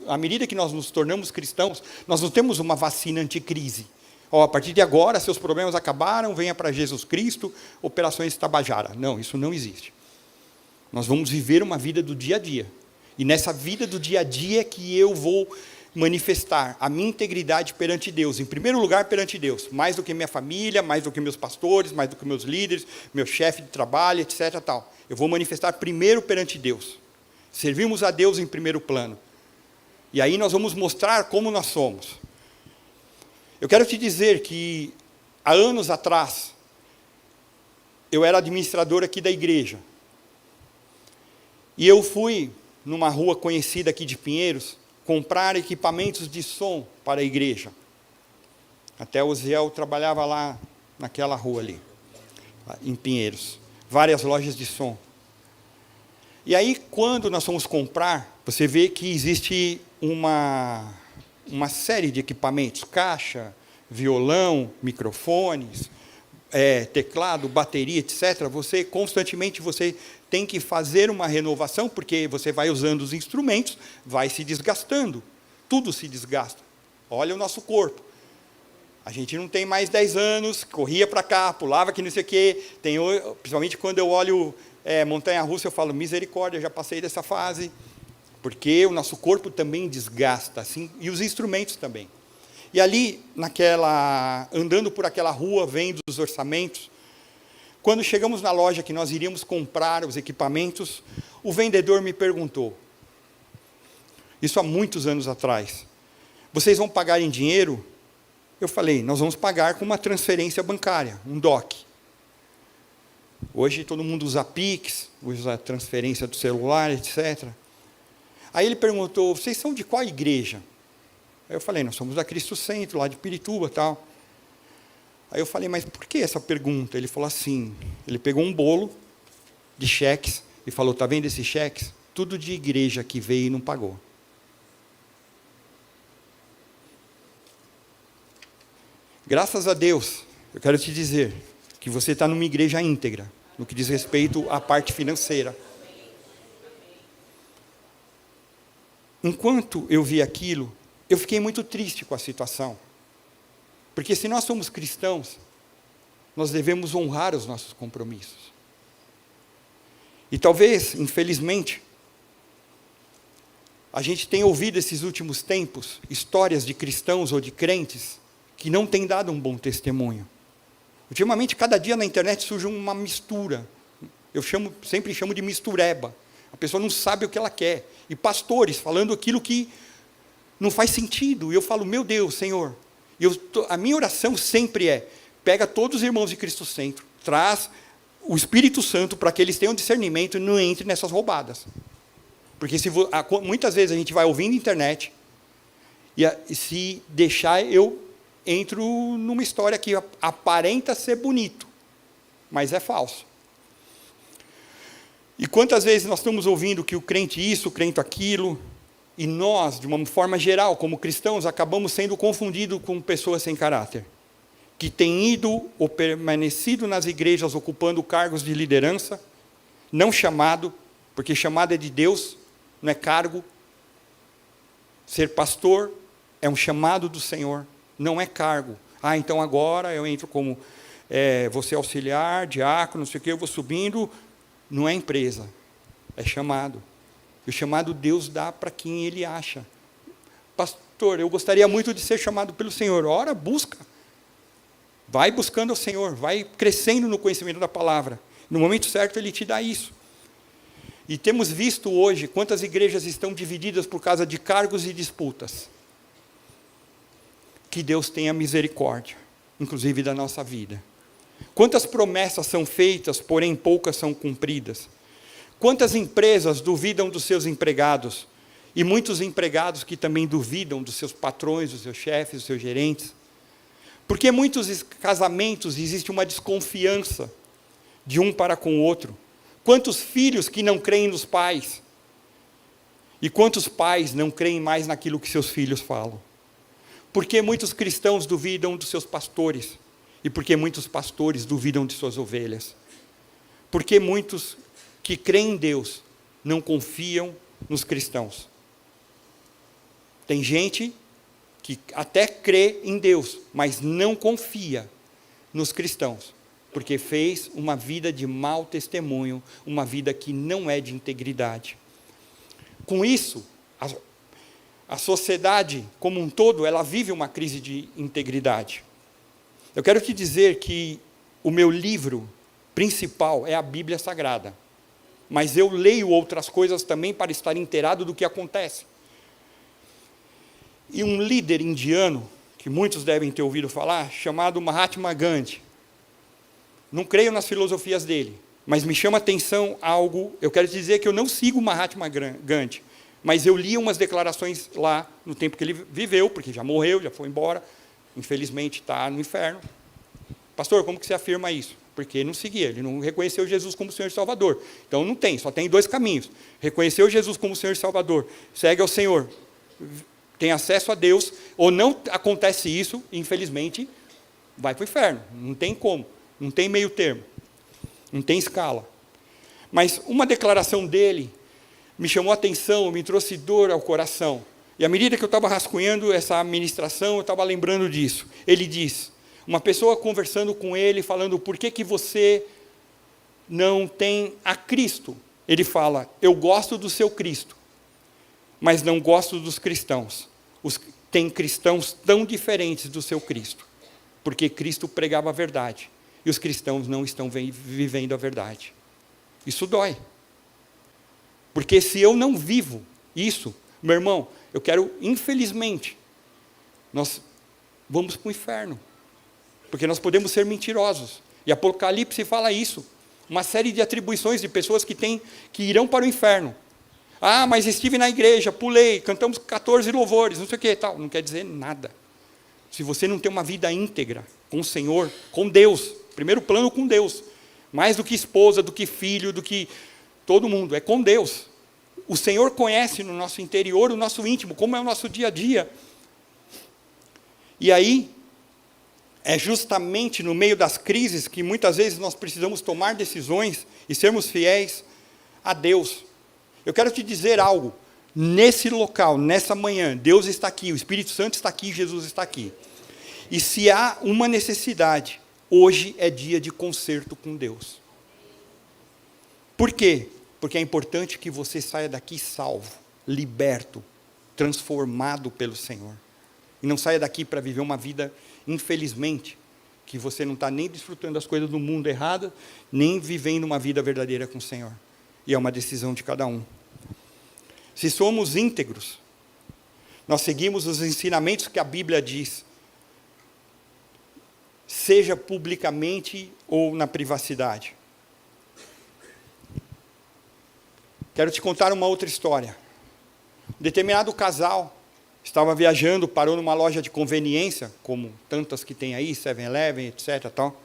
à medida que nós nos tornamos cristãos, nós não temos uma vacina anticrise. A partir de agora, seus problemas acabaram, venha para Jesus Cristo, operações Tabajara. Não, isso não existe. Nós vamos viver uma vida do dia a dia. E nessa vida do dia a dia é que eu vou manifestar a minha integridade perante Deus. Em primeiro lugar, perante Deus. Mais do que minha família, mais do que meus pastores, mais do que meus líderes, meu chefe de trabalho, etc. Tal. Eu vou manifestar primeiro perante Deus. Servimos a Deus em primeiro plano. E aí nós vamos mostrar como nós somos. Eu quero te dizer que, há anos atrás, eu era administrador aqui da igreja. E eu fui, numa rua conhecida aqui de Pinheiros, comprar equipamentos de som para a igreja. Até o Ziel trabalhava lá, naquela rua ali, em Pinheiros. Várias lojas de som. E aí, quando nós fomos comprar, você vê que existe uma série de equipamentos, caixa, violão, microfones, teclado, bateria, etc. Você constantemente tem que fazer uma renovação, porque você vai usando os instrumentos, vai se desgastando, tudo se desgasta. Olha o nosso corpo. A gente não tem mais 10 anos, corria para cá, pulava que não sei o quê. Principalmente quando eu olho montanha-russa, eu falo, misericórdia, já passei dessa fase. Porque o nosso corpo também desgasta, assim, e os instrumentos também. E ali, andando por aquela rua, vendo os orçamentos, Quando chegamos na loja que nós iríamos comprar os equipamentos, o vendedor me perguntou, isso há muitos anos atrás, vocês vão pagar em dinheiro? Eu falei, nós vamos pagar com uma transferência bancária, um DOC. Hoje todo mundo usa Pix, usa transferência do celular, etc. Aí ele perguntou, vocês são de qual igreja? Aí eu falei, nós somos da Cristo Centro, lá de Pirituba, tal. Aí eu falei, mas por que essa pergunta? Ele falou assim, ele pegou um bolo de cheques e falou, está vendo esses cheques? Tudo de igreja que veio e não pagou. Graças a Deus, eu quero te dizer que você está numa igreja íntegra, no que diz respeito à parte financeira. Enquanto eu vi aquilo, eu fiquei muito triste com a situação. Porque se nós somos cristãos, nós devemos honrar os nossos compromissos. E talvez, infelizmente, a gente tenha ouvido esses últimos tempos histórias de cristãos ou de crentes que não têm dado um bom testemunho. Ultimamente, cada dia na internet surge uma mistura. Eu sempre chamo de mistureba. A pessoa não sabe o que ela quer. E pastores falando aquilo que não faz sentido. E eu falo, meu Deus, Senhor. A minha oração sempre é, pega todos os irmãos de Cristo Centro, traz o Espírito Santo para que eles tenham discernimento e não entrem nessas roubadas. Porque muitas vezes a gente vai ouvindo internet, e se deixar, eu entro numa história que aparenta ser bonito, mas é falso. E quantas vezes nós estamos ouvindo que o crente isso, o crente aquilo, e nós, de uma forma geral, como cristãos, acabamos sendo confundidos com pessoas sem caráter, que têm ido ou permanecido nas igrejas ocupando cargos de liderança, não chamado, porque chamado é de Deus, não é cargo. Ser pastor é um chamado do Senhor, não é cargo. Então agora eu entro como, vou ser auxiliar, diácono, não sei o quê, eu vou subindo. Não é empresa, é chamado. E o chamado Deus dá para quem Ele acha. Pastor, eu gostaria muito de ser chamado pelo Senhor. Ora, busca. Vai buscando o Senhor, vai crescendo no conhecimento da palavra. No momento certo, Ele te dá isso. E temos visto hoje quantas igrejas estão divididas por causa de cargos e disputas. Que Deus tenha misericórdia, inclusive da nossa vida. Quantas promessas são feitas, porém poucas são cumpridas. Quantas empresas duvidam dos seus empregados, e muitos empregados que também duvidam dos seus patrões, dos seus chefes, dos seus gerentes. Porque muitos casamentos existe uma desconfiança de um para com o outro. Quantos filhos que não creem nos pais, e quantos pais não creem mais naquilo que seus filhos falam. Porque muitos cristãos duvidam dos seus pastores, e porque muitos pastores duvidam de suas ovelhas. Porque muitos que creem em Deus não confiam nos cristãos. Tem gente que até crê em Deus, mas não confia nos cristãos, porque fez uma vida de mau testemunho, uma vida que não é de integridade. Com isso, a sociedade como um todo, ela vive uma crise de integridade. Eu quero te dizer que o meu livro principal é a Bíblia Sagrada, mas eu leio outras coisas também para estar inteirado do que acontece. E um líder indiano, que muitos devem ter ouvido falar, chamado Mahatma Gandhi. Não creio nas filosofias dele, mas me chama a atenção algo. Eu quero te dizer que eu não sigo Mahatma Gandhi, mas eu li umas declarações lá no tempo que ele viveu, porque já morreu, já foi embora, infelizmente está no inferno. Pastor, como que você afirma isso? Porque ele não seguia, ele não reconheceu Jesus como Senhor e Salvador. Então não tem, só tem dois caminhos. Reconheceu Jesus como Senhor e Salvador, segue ao Senhor, tem acesso a Deus, ou não acontece isso, infelizmente, vai para o inferno. Não tem como, não tem meio termo, não tem escala. Mas uma declaração dele me chamou a atenção, me trouxe dor ao coração. E à medida que eu estava rascunhando essa ministração, eu estava lembrando disso. Ele diz, uma pessoa conversando com ele, falando, por que você não tem a Cristo? Ele fala, eu gosto do seu Cristo, mas não gosto dos cristãos. Tem cristãos tão diferentes do seu Cristo, porque Cristo pregava a verdade. e os cristãos não estão vivendo a verdade. Isso dói. Porque se eu não vivo isso, meu irmão, eu quero, infelizmente, nós vamos para o inferno. Porque nós podemos ser mentirosos. E Apocalipse fala isso. Uma série de atribuições de pessoas que irão para o inferno. Ah, mas estive na igreja, pulei, cantamos 14 louvores, não sei o que, tal. Não quer dizer nada. Se você não tem uma vida íntegra com o Senhor, com Deus, primeiro plano com Deus, mais do que esposa, do que filho, do que todo mundo, é com Deus. O Senhor conhece no nosso interior, o nosso íntimo, como é o nosso dia a dia. E aí, é justamente no meio das crises que muitas vezes nós precisamos tomar decisões e sermos fiéis a Deus. Eu quero te dizer algo, nesse local, nessa manhã, Deus está aqui, o Espírito Santo está aqui, Jesus está aqui. E se há uma necessidade, hoje é dia de conserto com Deus. Por quê? Porque é importante que você saia daqui salvo, liberto, transformado pelo Senhor. E não saia daqui para viver uma vida, infelizmente, que você não está nem desfrutando das coisas do mundo errado, nem vivendo uma vida verdadeira com o Senhor. E é uma decisão de cada um. Se somos íntegros, nós seguimos os ensinamentos que a Bíblia diz, seja publicamente ou na privacidade. Quero te contar uma outra história. Um determinado casal estava viajando, parou numa loja de conveniência, como tantas que tem aí, 7-Eleven, etc. Tal.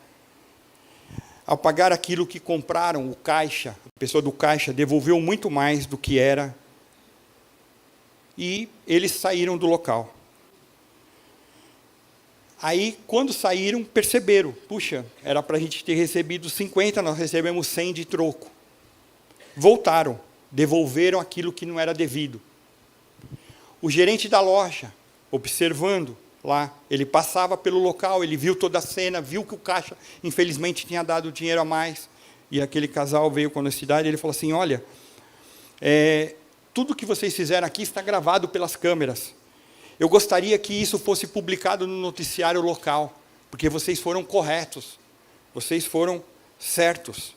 Ao pagar aquilo que compraram, o caixa, a pessoa do caixa devolveu muito mais do que era, e eles saíram do local. Aí, quando saíram, perceberam, puxa, era para a gente ter recebido 50, nós recebemos 100 de troco. Voltaram, devolveram aquilo que não era devido. O gerente da loja, observando lá, ele passava pelo local, ele viu toda a cena, viu que o caixa, infelizmente, tinha dado dinheiro a mais, e aquele casal veio com a honestidade, ele falou assim, olha, tudo que vocês fizeram aqui está gravado pelas câmeras. Eu gostaria que isso fosse publicado no noticiário local, porque vocês foram corretos, vocês foram certos.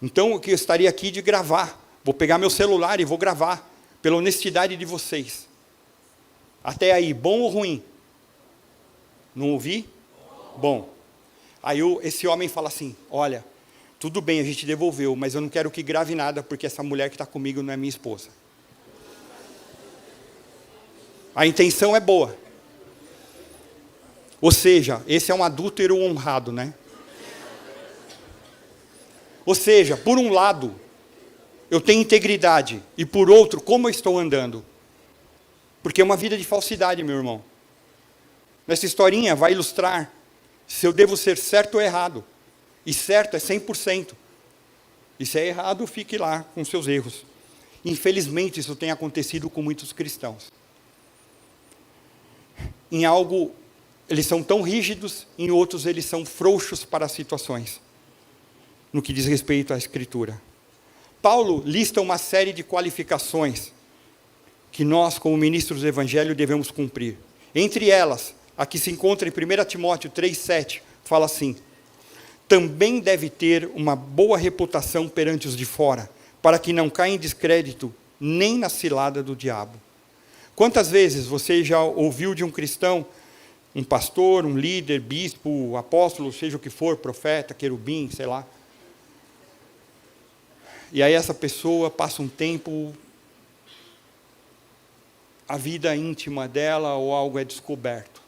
Então, eu estaria aqui de gravar, vou pegar meu celular e vou gravar, pela honestidade de vocês. Até aí, bom ou ruim? Não ouvi? Bom. Aí esse homem fala assim, olha, tudo bem, a gente devolveu, mas eu não quero que grave nada, porque essa mulher que está comigo não é minha esposa. A intenção é boa. Ou seja, esse é um adúltero honrado, né? Ou seja, por um lado, eu tenho integridade, e por outro, como eu estou andando? Porque é uma vida de falsidade, meu irmão. Nessa historinha vai ilustrar se eu devo ser certo ou errado. E certo é 100%. E se é errado, fique lá com seus erros. Infelizmente, isso tem acontecido com muitos cristãos. Em algo, eles são tão rígidos, em outros eles são frouxos para as situações, no que diz respeito à Escritura. Paulo lista uma série de qualificações que nós, como ministros do Evangelho, devemos cumprir. Entre elas, a que se encontra em 1 Timóteo 3,7, fala assim, também deve ter uma boa reputação perante os de fora, para que não caia em descrédito nem na cilada do diabo. Quantas vezes você já ouviu de um cristão, um pastor, um líder, bispo, apóstolo, seja o que for, profeta, querubim, sei lá. E aí essa pessoa passa um tempo, a vida íntima dela ou algo é descoberto.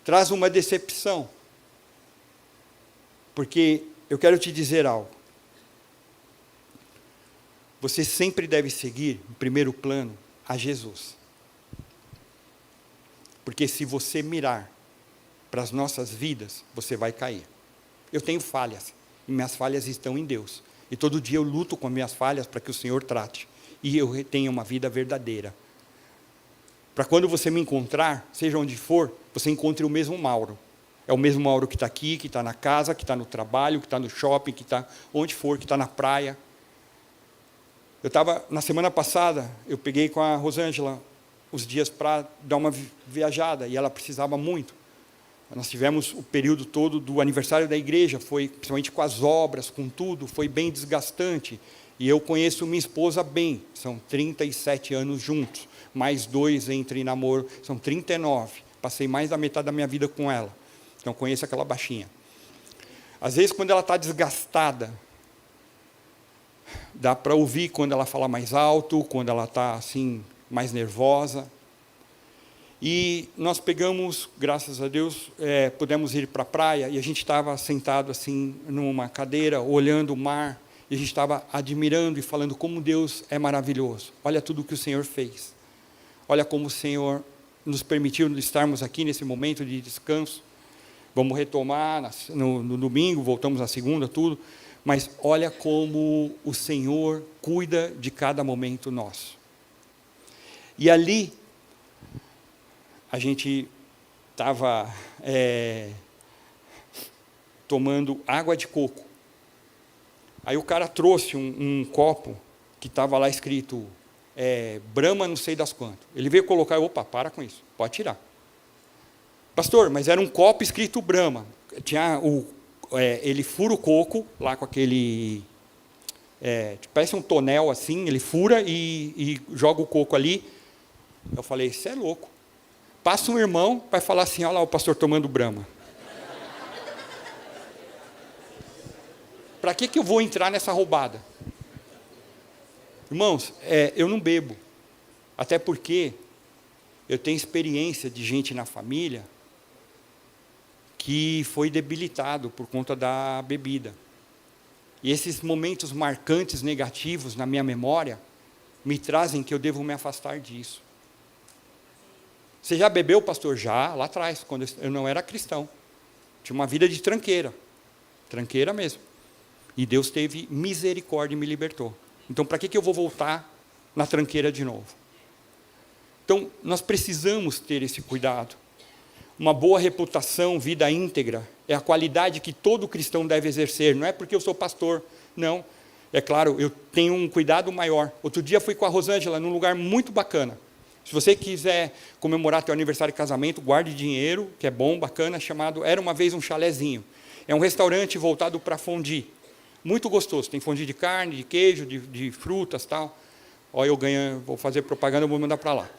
Traz uma decepção. Porque eu quero te dizer algo. Você sempre deve seguir, em primeiro plano, a Jesus. Porque se você mirar para as nossas vidas, você vai cair. Eu tenho falhas, e minhas falhas estão em Deus. E todo dia eu luto com as minhas falhas para que o Senhor trate. E eu tenha uma vida verdadeira. Para quando você me encontrar, seja onde for, você encontre o mesmo Mauro. É o mesmo Mauro que está aqui, que está na casa, que está no trabalho, que está no shopping, que está onde for, que está na praia. Eu estava, na semana passada, eu peguei com a Rosângela os dias para dar uma viajada, e ela precisava muito. Nós tivemos o período todo do aniversário da igreja, foi, principalmente com as obras, com tudo, foi bem desgastante. E eu conheço minha esposa bem, são 37 anos juntos, mais 2 entre namoro, são 39. Passei mais da metade da minha vida com ela, então conheço aquela baixinha. Às vezes, quando ela está desgastada, dá para ouvir quando ela fala mais alto, quando ela está assim, mais nervosa. E nós pegamos, graças a Deus, pudemos ir para a praia, e a gente estava sentado assim, numa cadeira, olhando o mar, e a gente estava admirando e falando como Deus é maravilhoso. Olha tudo que o Senhor fez. Olha como o Senhor nos permitiu estarmos aqui nesse momento de descanso. Vamos retomar no domingo, voltamos na segunda, tudo. Mas olha como o Senhor cuida de cada momento nosso. E ali, a gente estava tomando água de coco. Aí o cara trouxe um copo que estava lá escrito Brahma não sei das quantas. Ele veio colocar, opa, para com isso, pode tirar. Pastor, mas era um copo escrito Brahma. Tinha ele fura o coco, lá com aquele, parece um tonel assim, ele fura e joga o coco ali. Eu falei, isso é louco. Passa um irmão, vai falar assim, olha lá o pastor tomando Brahma. Para que eu vou entrar nessa roubada? Irmãos, eu não bebo. Até porque eu tenho experiência de gente na família que foi debilitado por conta da bebida. E esses momentos marcantes, negativos na minha memória, me trazem que eu devo me afastar disso. Você já bebeu, pastor? Já, lá atrás, quando eu não era cristão. Tinha uma vida de tranqueira. Tranqueira mesmo. E Deus teve misericórdia e me libertou. Então, para que eu vou voltar na tranqueira de novo? Então, nós precisamos ter esse cuidado. Uma boa reputação, vida íntegra, é a qualidade que todo cristão deve exercer. Não é porque eu sou pastor, não. É claro, eu tenho um cuidado maior. Outro dia fui com a Rosângela num lugar muito bacana. Se você quiser comemorar teu aniversário de casamento, guarde dinheiro, que é bom, bacana, chamado Era Uma Vez um Chalezinho. É um restaurante voltado para fondue. Muito gostoso, tem fondue de carne, de queijo, de frutas, tal. Ó, eu ganho, vou fazer propaganda, vou mandar para lá.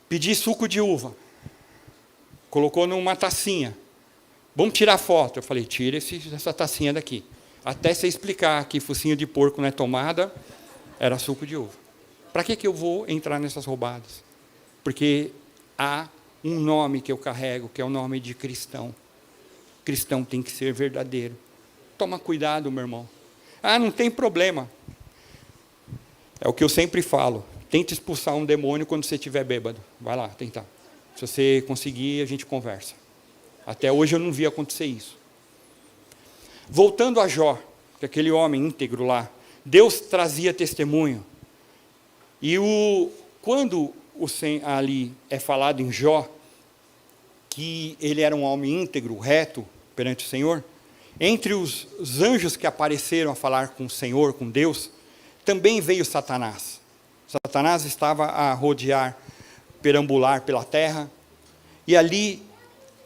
Pedi suco de uva. Colocou numa tacinha. Vamos tirar foto. Eu falei, tira essa tacinha daqui. Até você explicar que focinho de porco não é tomada, era suco de uva. Para que eu vou entrar nessas roubadas? Porque há um nome que eu carrego, que é o nome de cristão. Cristão tem que ser verdadeiro. Toma cuidado, meu irmão. Ah, não tem problema. É o que eu sempre falo. Tente expulsar um demônio quando você estiver bêbado. Vai lá, tentar. Se você conseguir, a gente conversa. Até hoje eu não vi acontecer isso. Voltando a Jó, que aquele homem íntegro lá, Deus trazia testemunho. E quando ali é falado em Jó, que ele era um homem íntegro, reto, perante o Senhor, entre os anjos que apareceram a falar com o Senhor, com Deus, também veio Satanás. Satanás estava a rodear, perambular pela terra, e ali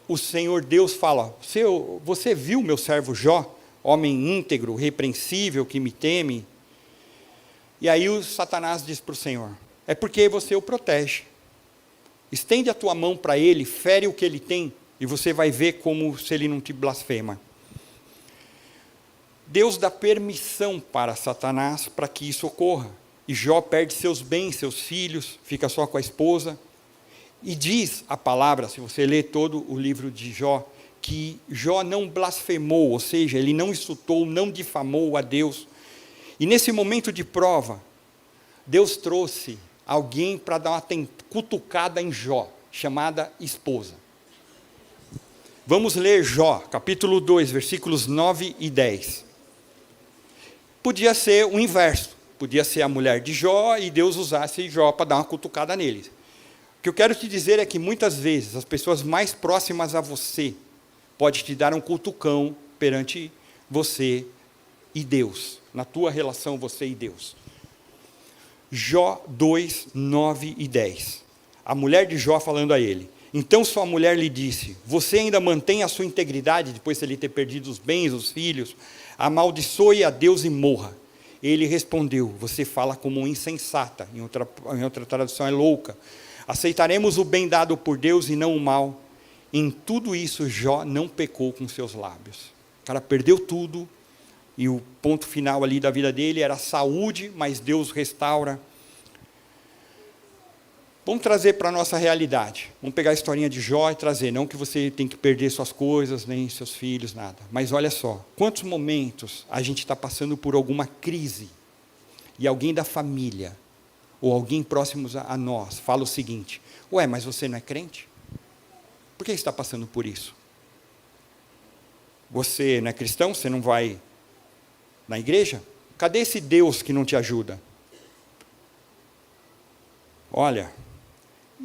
o Senhor Deus fala, você viu meu servo Jó, homem íntegro, repreensível, que me teme? E aí o Satanás diz para o Senhor, é porque você o protege. Estende a tua mão para ele, fere o que ele tem, e você vai ver como se ele não te blasfema. Deus dá permissão para Satanás para que isso ocorra. E Jó perde seus bens, seus filhos, fica só com a esposa. E diz a palavra, se você ler todo o livro de Jó, que Jó não blasfemou, ou seja, ele não insultou, não difamou a Deus. E nesse momento de prova, Deus trouxe alguém para dar uma cutucada em Jó, chamada esposa. Vamos ler Jó, capítulo 2, versículos 9 e 10. Podia ser o inverso, podia ser a mulher de Jó e Deus usasse Jó para dar uma cutucada nele. O que eu quero te dizer é que muitas vezes as pessoas mais próximas a você podem te dar um cutucão perante você e Deus, na tua relação você e Deus. Jó 2, 9 e 10. A mulher de Jó falando a ele, Então sua mulher lhe disse: você ainda mantém a sua integridade depois de ele ter perdido os bens, os filhos? Amaldiçoe a Deus e morra. Ele respondeu: você fala como insensata. Em outra tradução é louca. Aceitaremos o bem dado por Deus e não o mal. Em tudo isso Jó não pecou com seus lábios. O cara perdeu tudo, e o ponto final ali da vida dele era saúde, mas Deus restaura. Vamos trazer para a nossa realidade. Vamos pegar a historinha de Jó e trazer. Não que você tem que perder suas coisas, nem seus filhos, nada. Mas olha só, quantos momentos a gente está passando por alguma crise, e alguém da família, ou alguém próximo a nós, fala o seguinte: ué, mas você não é crente? Por que você está passando por isso? Você não é cristão? Você não vai na igreja? Cadê esse Deus que não te ajuda? Olha,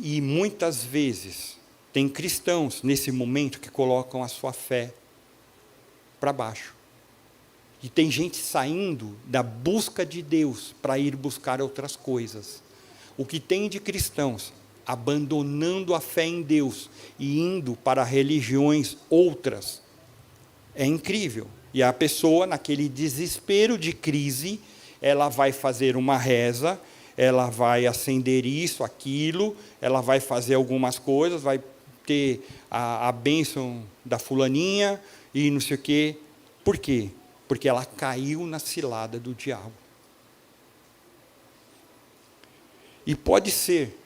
e muitas vezes tem cristãos nesse momento que colocam a sua fé para baixo. E tem gente saindo da busca de Deus para ir buscar outras coisas. O que tem de cristãos abandonando a fé em Deus e indo para religiões outras é incrível. E a pessoa, naquele desespero de crise, ela vai fazer uma reza, ela vai acender isso, aquilo, ela vai fazer algumas coisas, vai ter a bênção da fulaninha e não sei o quê. Por quê? Porque ela caiu na cilada do diabo. E pode ser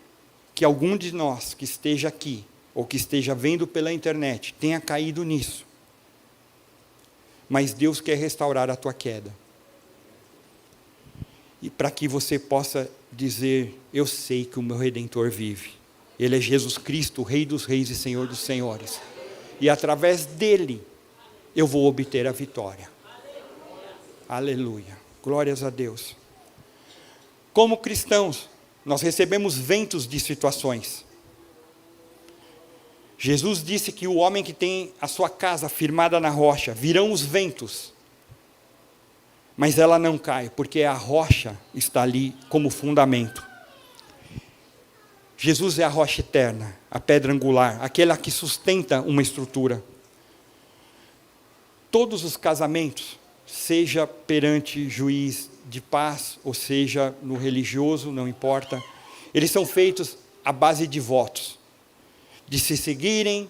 que algum de nós que esteja aqui, ou que esteja vendo pela internet, tenha caído nisso. Mas Deus quer restaurar a tua queda. E para que você possa dizer: eu sei que o meu Redentor vive. Ele é Jesus Cristo, o Rei dos Reis e Senhor dos Senhores. E através dele, eu vou obter a vitória. Aleluia. Glórias a Deus. Como cristãos, nós recebemos ventos de situações. Jesus disse que o homem que tem a sua casa firmada na rocha, virão os ventos, mas ela não cai, porque a rocha está ali como fundamento. Jesus é a rocha eterna, a pedra angular, aquela que sustenta uma estrutura. Todos os casamentos, seja perante juiz de paz, ou seja no religioso, não importa, eles são feitos à base de votos, de se seguirem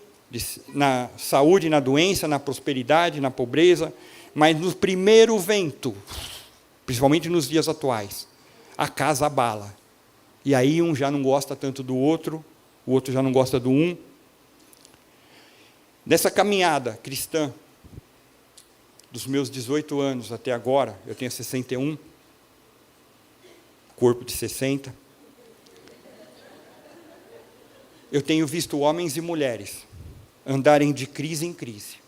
na saúde, na doença, na prosperidade, na pobreza, mas no primeiro vento, principalmente nos dias atuais, a casa abala, e aí um já não gosta tanto do outro, o outro já não gosta do um. Nessa caminhada cristã, dos meus 18 anos até agora, eu tenho 61, corpo de 60, eu tenho visto homens e mulheres andarem de crise em crise.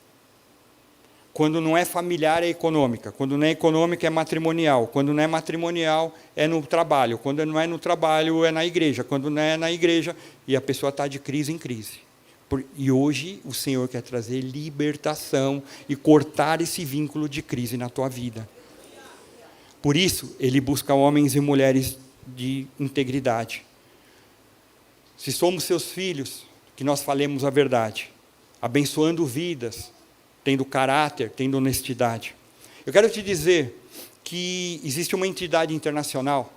Quando não é familiar, é econômica. Quando não é econômica, é matrimonial. Quando não é matrimonial, é no trabalho. Quando não é no trabalho, é na igreja. Quando não é na igreja, e a pessoa está de crise em crise. E hoje o Senhor quer trazer libertação e cortar esse vínculo de crise na tua vida. Por isso, Ele busca homens e mulheres de integridade. Se somos seus filhos, que nós falemos a verdade, abençoando vidas, tendo caráter, tendo honestidade. Eu quero te dizer que existe uma entidade internacional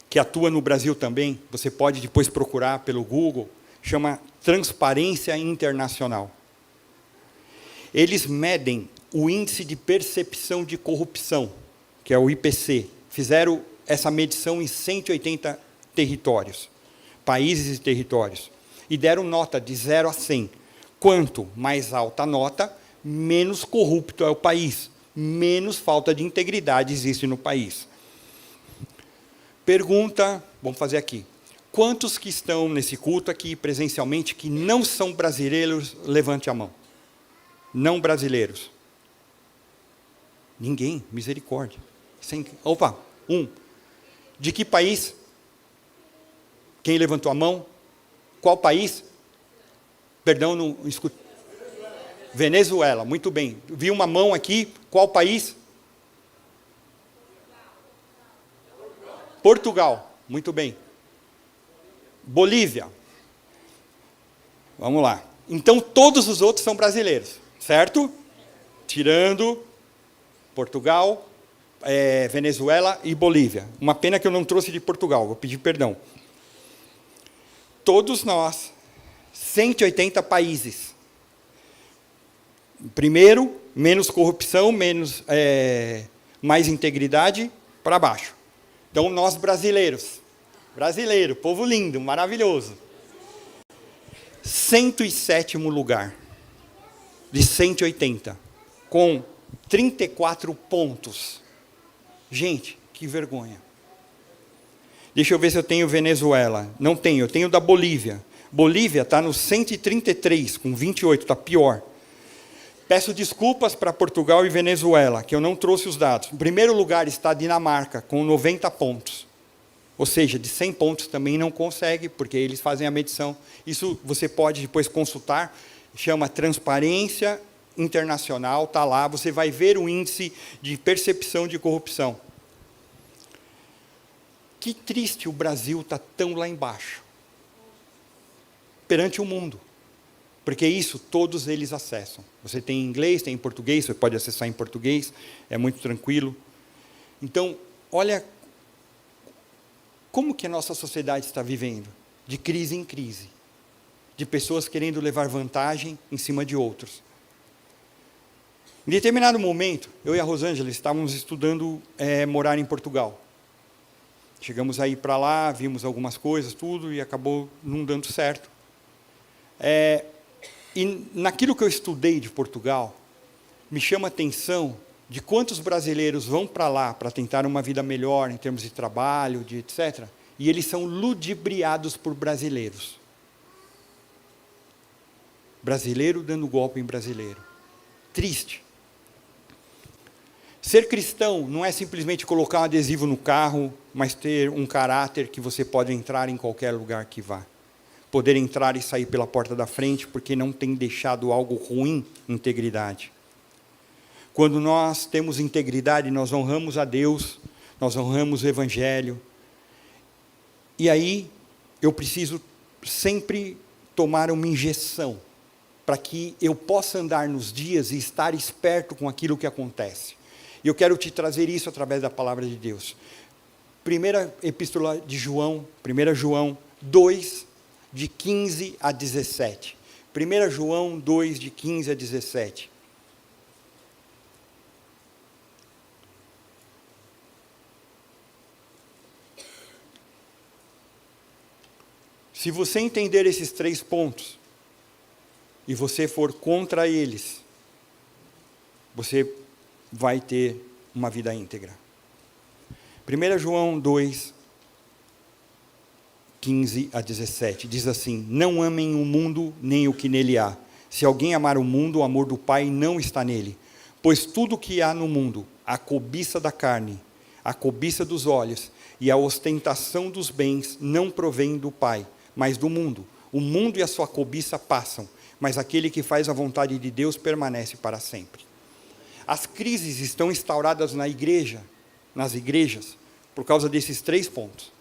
que atua no Brasil também, você pode depois procurar pelo Google, chama Transparência Internacional. Eles medem o índice de percepção de corrupção, que é o IPC. Fizeram essa medição em 180 territórios, países e territórios, e deram nota de 0 a 100. Quanto mais alta a nota, menos corrupto é o país, menos falta de integridade existe no país. Pergunta, vamos fazer aqui. Quantos que estão nesse culto aqui presencialmente que não são brasileiros, levante a mão. Não brasileiros. Ninguém, misericórdia. Opa, um. De que país? Quem levantou a mão? Qual país? Perdão, não escuto. Venezuela, muito bem. Vi uma mão aqui. Qual país? Portugal, muito bem. Bolívia. Vamos lá. Então, todos os outros são brasileiros, certo? Tirando Portugal, Venezuela e Bolívia. Uma pena que eu não trouxe de Portugal, vou pedir perdão. Todos nós, 180 países. Primeiro, menos corrupção, mais integridade, para baixo. Então, nós brasileiros, povo lindo, maravilhoso. 107º lugar, de 180, com 34 pontos. Gente, que vergonha. Deixa eu ver se eu tenho Venezuela. Não tenho, eu tenho da Bolívia. Bolívia está no 133, com 28, está pior. Peço desculpas para Portugal e Venezuela, que eu não trouxe os dados. Em primeiro lugar está a Dinamarca, com 90 pontos. Ou seja, de 100 pontos também não consegue, porque eles fazem a medição. Isso você pode depois consultar, chama Transparência Internacional, está lá, você vai ver o índice de percepção de corrupção. Que triste o Brasil está tão lá embaixo, perante o mundo. Porque isso todos eles acessam. Você tem em inglês, tem em português, você pode acessar em português, é muito tranquilo. Então, olha como que a nossa sociedade está vivendo, de crise em crise, de pessoas querendo levar vantagem em cima de outros. Em determinado momento, eu e a Rosângela estávamos estudando morar em Portugal. Chegamos a ir para lá, vimos algumas coisas, tudo, e acabou não dando certo. E naquilo que eu estudei de Portugal, me chama a atenção de quantos brasileiros vão para lá para tentar uma vida melhor em termos de trabalho, de etc., e eles são ludibriados por brasileiros. Brasileiro dando golpe em brasileiro. Triste. Ser cristão não é simplesmente colocar um adesivo no carro, mas ter um caráter que você pode entrar em qualquer lugar que vá. Poder entrar e sair pela porta da frente, porque não tem deixado algo ruim, integridade. Quando nós temos integridade, nós honramos a Deus, nós honramos o Evangelho. E aí, eu preciso sempre tomar uma injeção, para que eu possa andar nos dias e estar esperto com aquilo que acontece. E eu quero te trazer isso através da palavra de Deus. Primeira epístola de João, 1 João 2, de 15 a 17. 1 João 2, de 15 a 17. Se você entender esses 3 pontos, e você for contra eles, você vai ter uma vida íntegra. 1 João 2, 15 a 17, diz assim: não amem o mundo, nem o que nele há. Se alguém amar o mundo, o amor do Pai não está nele. Pois tudo o que há no mundo, a cobiça da carne, a cobiça dos olhos e a ostentação dos bens, não provém do Pai, mas do mundo. O mundo e a sua cobiça passam, mas aquele que faz a vontade de Deus permanece para sempre. As crises estão instauradas na igreja, nas igrejas, por causa desses 3 pontos.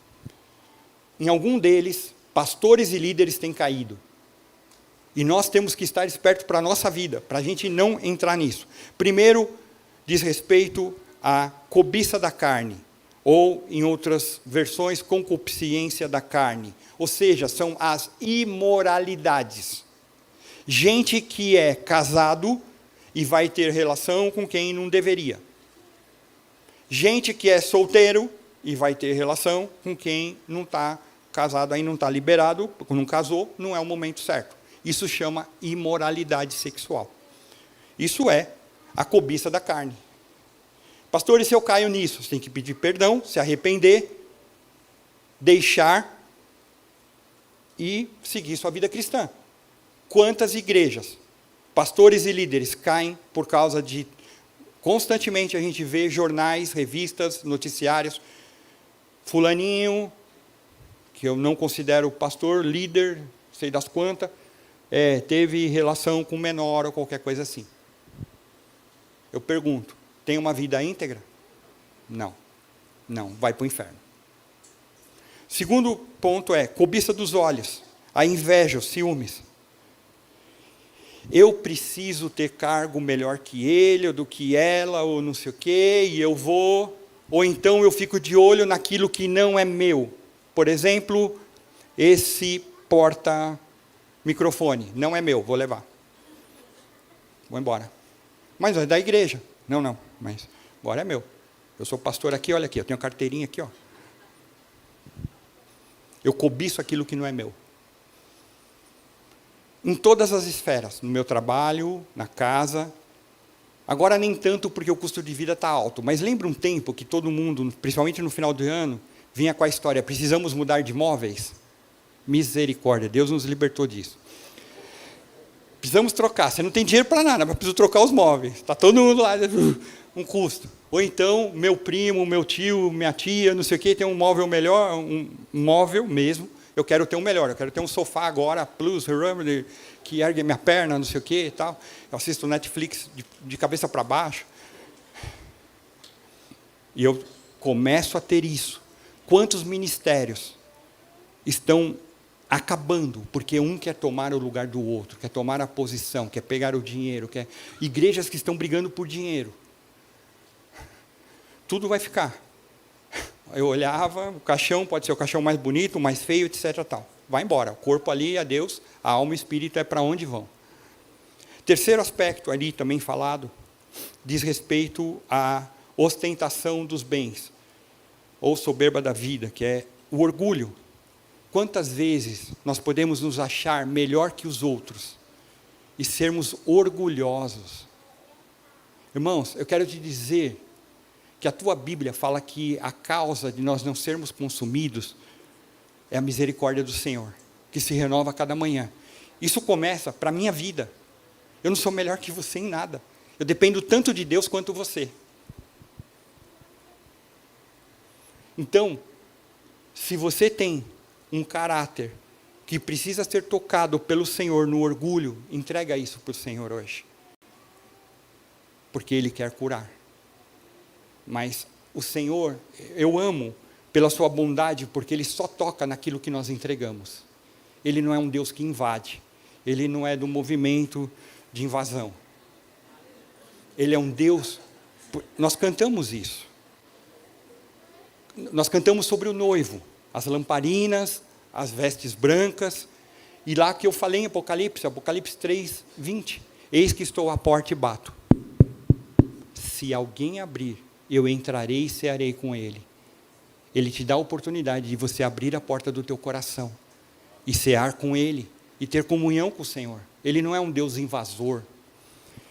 Em algum deles, pastores e líderes têm caído. E nós temos que estar espertos para a nossa vida, para a gente não entrar nisso. Primeiro, diz respeito à cobiça da carne, ou, em outras versões, concupiscência da carne. Ou seja, são as imoralidades. Gente que é casado e vai ter relação com quem não deveria. Gente que é solteiro e vai ter relação com quem não está casado, aí não está liberado, não casou, não é o momento certo. Isso chama imoralidade sexual. Isso é a cobiça da carne. Pastor, e se eu caio nisso? Você tem que pedir perdão, se arrepender, deixar e seguir sua vida cristã. Quantas igrejas, pastores e líderes caem por causa de... Constantemente a gente vê jornais, revistas, noticiários. Fulaninho, que eu não considero pastor, líder, sei das quantas, teve relação com menor ou qualquer coisa assim. Eu pergunto, tem uma vida íntegra? Não. Não, vai para o inferno. Segundo ponto é cobiça dos olhos, a inveja, os ciúmes. eu preciso ter cargo melhor que ele, ou do que ela, ou não sei o quê, e eu vou... Ou então eu fico de olho naquilo que não é meu. Por exemplo, esse porta-microfone, não é meu, vou levar. Vou embora. Mas é da igreja. Não, mas agora é meu. Eu sou pastor aqui, olha aqui, eu tenho carteirinha aqui, ó. Eu cobiço aquilo que não é meu. Em todas as esferas, no meu trabalho, na casa. Agora nem tanto porque o custo de vida está alto, mas lembra um tempo que todo mundo, principalmente no final do ano, vinha com a história, precisamos mudar de imóveis? Misericórdia, Deus nos libertou disso. Precisamos trocar, você não tem dinheiro para nada, mas preciso trocar os móveis. Está todo mundo lá, um custo. Ou então, meu primo, meu tio, minha tia, não sei o quê, tem um móvel melhor, um móvel mesmo, eu quero ter um melhor, eu quero ter um sofá agora, plus, que ergue minha perna, não sei o quê e tal. Eu assisto Netflix de cabeça para baixo. E eu começo a ter isso. Quantos ministérios estão acabando, porque um quer tomar o lugar do outro, quer tomar a posição, quer pegar o dinheiro, igrejas que estão brigando por dinheiro. Tudo vai ficar. Eu olhava, o caixão pode ser o caixão mais bonito, mais feio, etc. Tal. Vai embora, o corpo ali é Deus, a alma e o espírito é para onde vão. Terceiro aspecto ali também falado, diz respeito à ostentação dos bens, ou soberba da vida, que é o orgulho. Quantas vezes nós podemos nos achar melhor que os outros e sermos orgulhosos? Irmãos, eu quero te dizer que a tua Bíblia fala que a causa de nós não sermos consumidos é a misericórdia do Senhor, que se renova a cada manhã. Isso começa para a minha vida. Eu não sou melhor que você em nada. Eu dependo tanto de Deus quanto você. Então, se você tem um caráter que precisa ser tocado pelo Senhor no orgulho, entrega isso para o Senhor hoje. Porque Ele quer curar. Mas o Senhor, eu amo pela sua bondade, porque Ele só toca naquilo que nós entregamos. Ele não é um Deus que invade. Ele não é do movimento de invasão. Ele é um Deus... Nós cantamos isso. Nós cantamos sobre o noivo. As lamparinas, as vestes brancas. E lá que eu falei em Apocalipse 3, 20. Eis que estou à porta e bato. Se alguém abrir, eu entrarei e cearei com ele. Ele te dá a oportunidade de você abrir a porta do teu coração e cear com ele e ter comunhão com o Senhor. Ele não é um Deus invasor.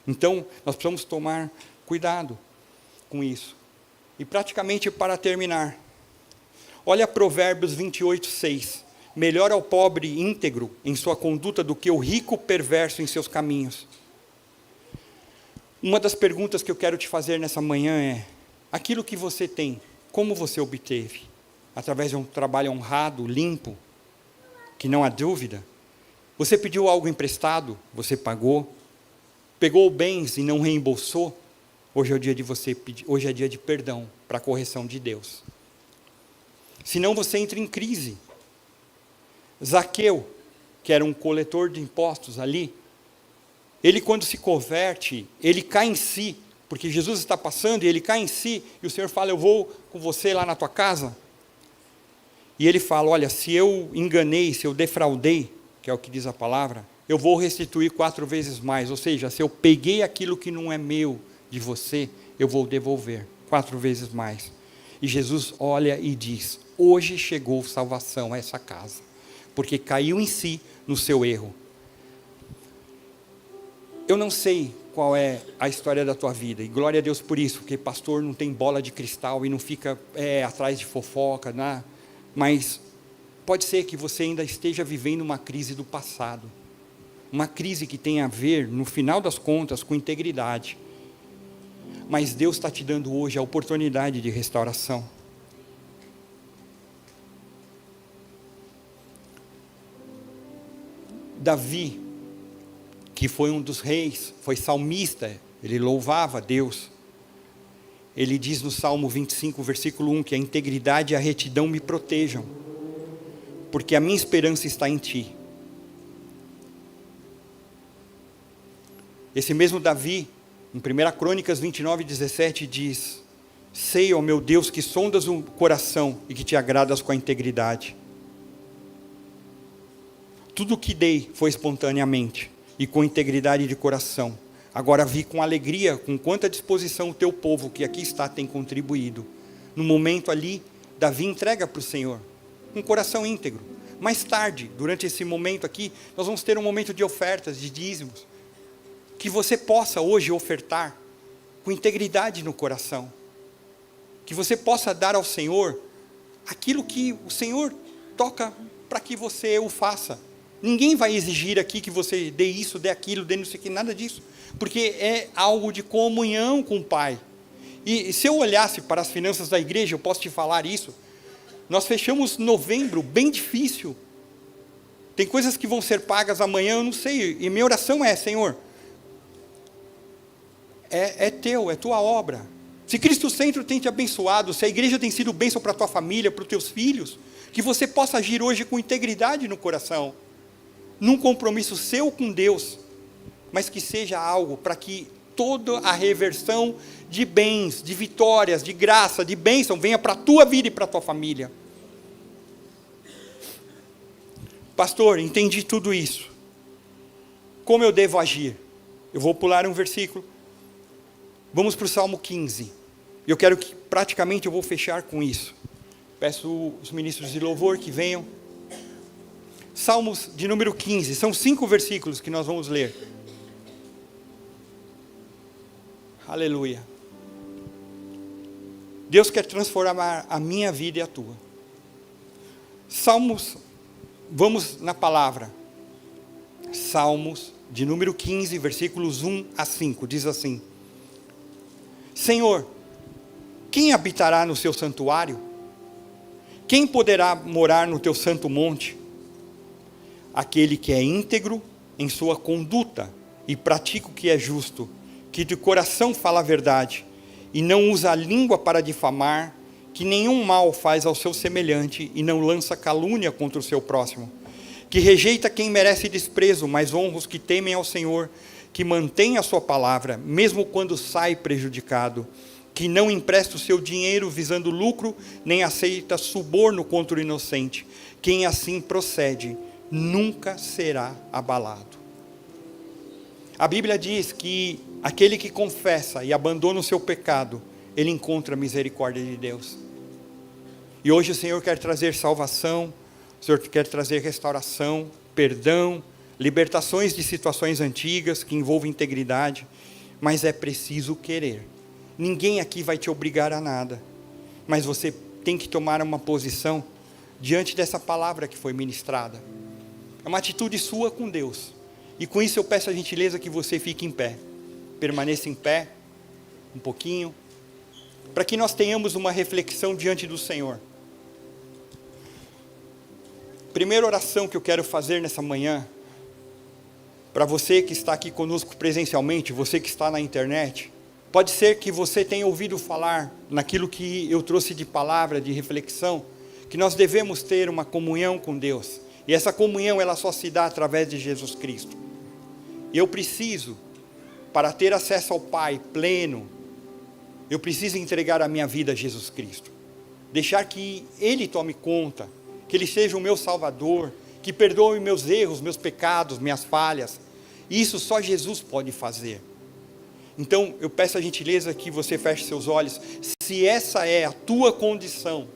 Então, nós precisamos tomar cuidado com isso. E praticamente para terminar, olha Provérbios 28, 6. Melhor ao pobre íntegro em sua conduta do que o rico perverso em seus caminhos. Uma das perguntas que eu quero te fazer nessa manhã é: aquilo que você tem, como você obteve? Através de um trabalho honrado, limpo, que não há dúvida? Você pediu algo emprestado, você pagou? Pegou bens e não reembolsou? Hoje é o dia de você pedir, hoje é dia de perdão para a correção de Deus. Senão você entra em crise. Zaqueu, que era um coletor de impostos ali, ele quando se converte, ele cai em si, porque Jesus está passando e ele cai em si, e o Senhor fala: eu vou com você lá na tua casa. E ele fala: olha, se eu enganei, se eu defraudei, que é o que diz a palavra, eu vou restituir 4 vezes mais. Ou seja, se eu peguei aquilo que não é meu de você, eu vou devolver 4 vezes mais. E Jesus olha e diz: hoje chegou salvação a essa casa, porque caiu em si no seu erro. Eu não sei qual é a história da tua vida, e glória a Deus por isso, porque pastor não tem bola de cristal e não fica atrás de fofoca, né? Mas pode ser que você ainda esteja vivendo uma crise do passado, uma crise que tem a ver, no final das contas, com integridade. Mas Deus está te dando hoje a oportunidade de restauração. Davi, que foi um dos reis, foi salmista, ele louvava a Deus. Ele diz no Salmo 25, versículo 1, que a integridade e a retidão me protejam, porque a minha esperança está em ti. Esse mesmo Davi, em 1 Crônicas 29:17 diz: sei, ó meu Deus, que sondas o coração e que te agradas com a integridade. Tudo o que dei foi espontaneamente e com integridade de coração. Agora vi com alegria, com quanta disposição o teu povo que aqui está tem contribuído. No momento ali, Davi entrega para o Senhor, com um coração íntegro. Mais tarde, durante esse momento aqui, nós vamos ter um momento de ofertas, de dízimos. Que você possa hoje ofertar com integridade no coração. Que você possa dar ao Senhor aquilo que o Senhor toca para que você o faça. Ninguém vai exigir aqui que você dê isso, dê aquilo, dê não sei o que, nada disso. Porque é algo de comunhão com o Pai. E se eu olhasse para as finanças da igreja, eu posso te falar isso. Nós fechamos novembro bem difícil. Tem coisas que vão ser pagas amanhã, eu não sei. E minha oração é: Senhor, é teu, é tua obra. Se Cristo Centro tem te abençoado, se a igreja tem sido bênção para a tua família, para os teus filhos, que você possa agir hoje com integridade no coração, num compromisso seu com Deus, mas que seja algo para que toda a reversão de bens, de vitórias, de graça, de bênção, venha para a tua vida e para a tua família. Pastor, entendi tudo isso. Como eu devo agir? Eu vou pular um versículo. Vamos para o Salmo 15. Eu quero que, praticamente, eu vou fechar com isso. Peço os ministros de louvor que venham. Salmos de número 15. São 5 versículos que nós vamos ler. Aleluia. Deus quer transformar a minha vida e a tua. Salmos, vamos na palavra. Salmos de número 15, versículos 1 a 5. Diz assim: Senhor, quem habitará no seu santuário? Quem poderá morar no teu santo monte? Aquele que é íntegro em sua conduta e pratica o que é justo, que de coração fala a verdade e não usa a língua para difamar, que nenhum mal faz ao seu semelhante e não lança calúnia contra o seu próximo, que rejeita quem merece desprezo, mas honra os que temem ao Senhor, que mantém a sua palavra, mesmo quando sai prejudicado, que não empresta o seu dinheiro visando lucro, nem aceita suborno contra o inocente. Quem assim procede, nunca será abalado. A Bíblia diz que aquele que confessa e abandona o seu pecado, ele encontra a misericórdia de Deus. E hoje o Senhor quer trazer salvação, o Senhor quer trazer restauração, perdão, libertações de situações antigas que envolvem integridade, mas é preciso querer. Ninguém aqui vai te obrigar a nada, mas você tem que tomar uma posição diante dessa palavra que foi ministrada. É uma atitude sua com Deus, e com isso eu peço a gentileza que você fique em pé, permaneça em pé, um pouquinho, para que nós tenhamos uma reflexão diante do Senhor. Primeira oração que eu quero fazer nessa manhã, para você que está aqui conosco presencialmente, você que está na internet, pode ser que você tenha ouvido falar naquilo que eu trouxe de palavra, de reflexão, que nós devemos ter uma comunhão com Deus, e essa comunhão ela só se dá através de Jesus Cristo. Eu preciso, para ter acesso ao Pai pleno, eu preciso entregar a minha vida a Jesus Cristo, deixar que Ele tome conta, que Ele seja o meu Salvador, que perdoe meus erros, meus pecados, minhas falhas. Isso só Jesus pode fazer. Então eu peço a gentileza que você feche seus olhos. Se essa é a tua condição,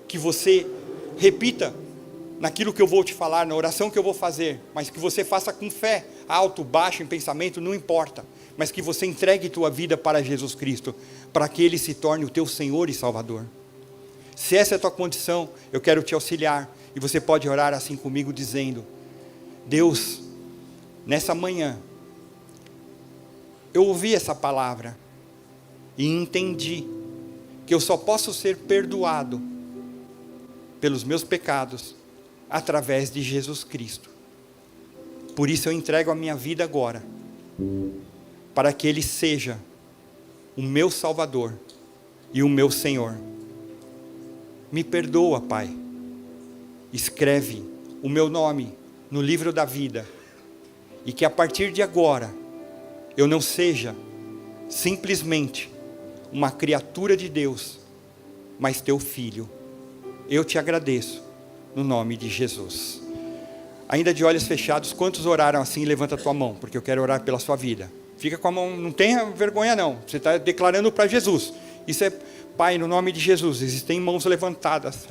que você repita naquilo que eu vou te falar, na oração que eu vou fazer, mas que você faça com fé, alto, baixo, em pensamento, não importa, mas que você entregue tua vida para Jesus Cristo, para que Ele se torne o teu Senhor e Salvador. Se essa é a tua condição, eu quero te auxiliar, e você pode orar assim comigo dizendo: Deus, nessa manhã, eu ouvi essa palavra, e entendi, que eu só posso ser perdoado, pelos meus pecados, através de Jesus Cristo. Por isso eu entrego a minha vida agora, para que Ele seja o meu Salvador, e o meu Senhor. Me perdoa, Pai. Escreve o meu nome no livro da vida, e que a partir de agora, eu não seja simplesmente uma criatura de Deus, mas teu filho. Eu te agradeço, no nome de Jesus. Ainda de olhos fechados, quantos oraram assim? Levanta a tua mão, porque eu quero orar pela sua vida. Fica com a mão, não tenha vergonha não, você está declarando para Jesus. Isso é, Pai, no nome de Jesus, existem mãos levantadas,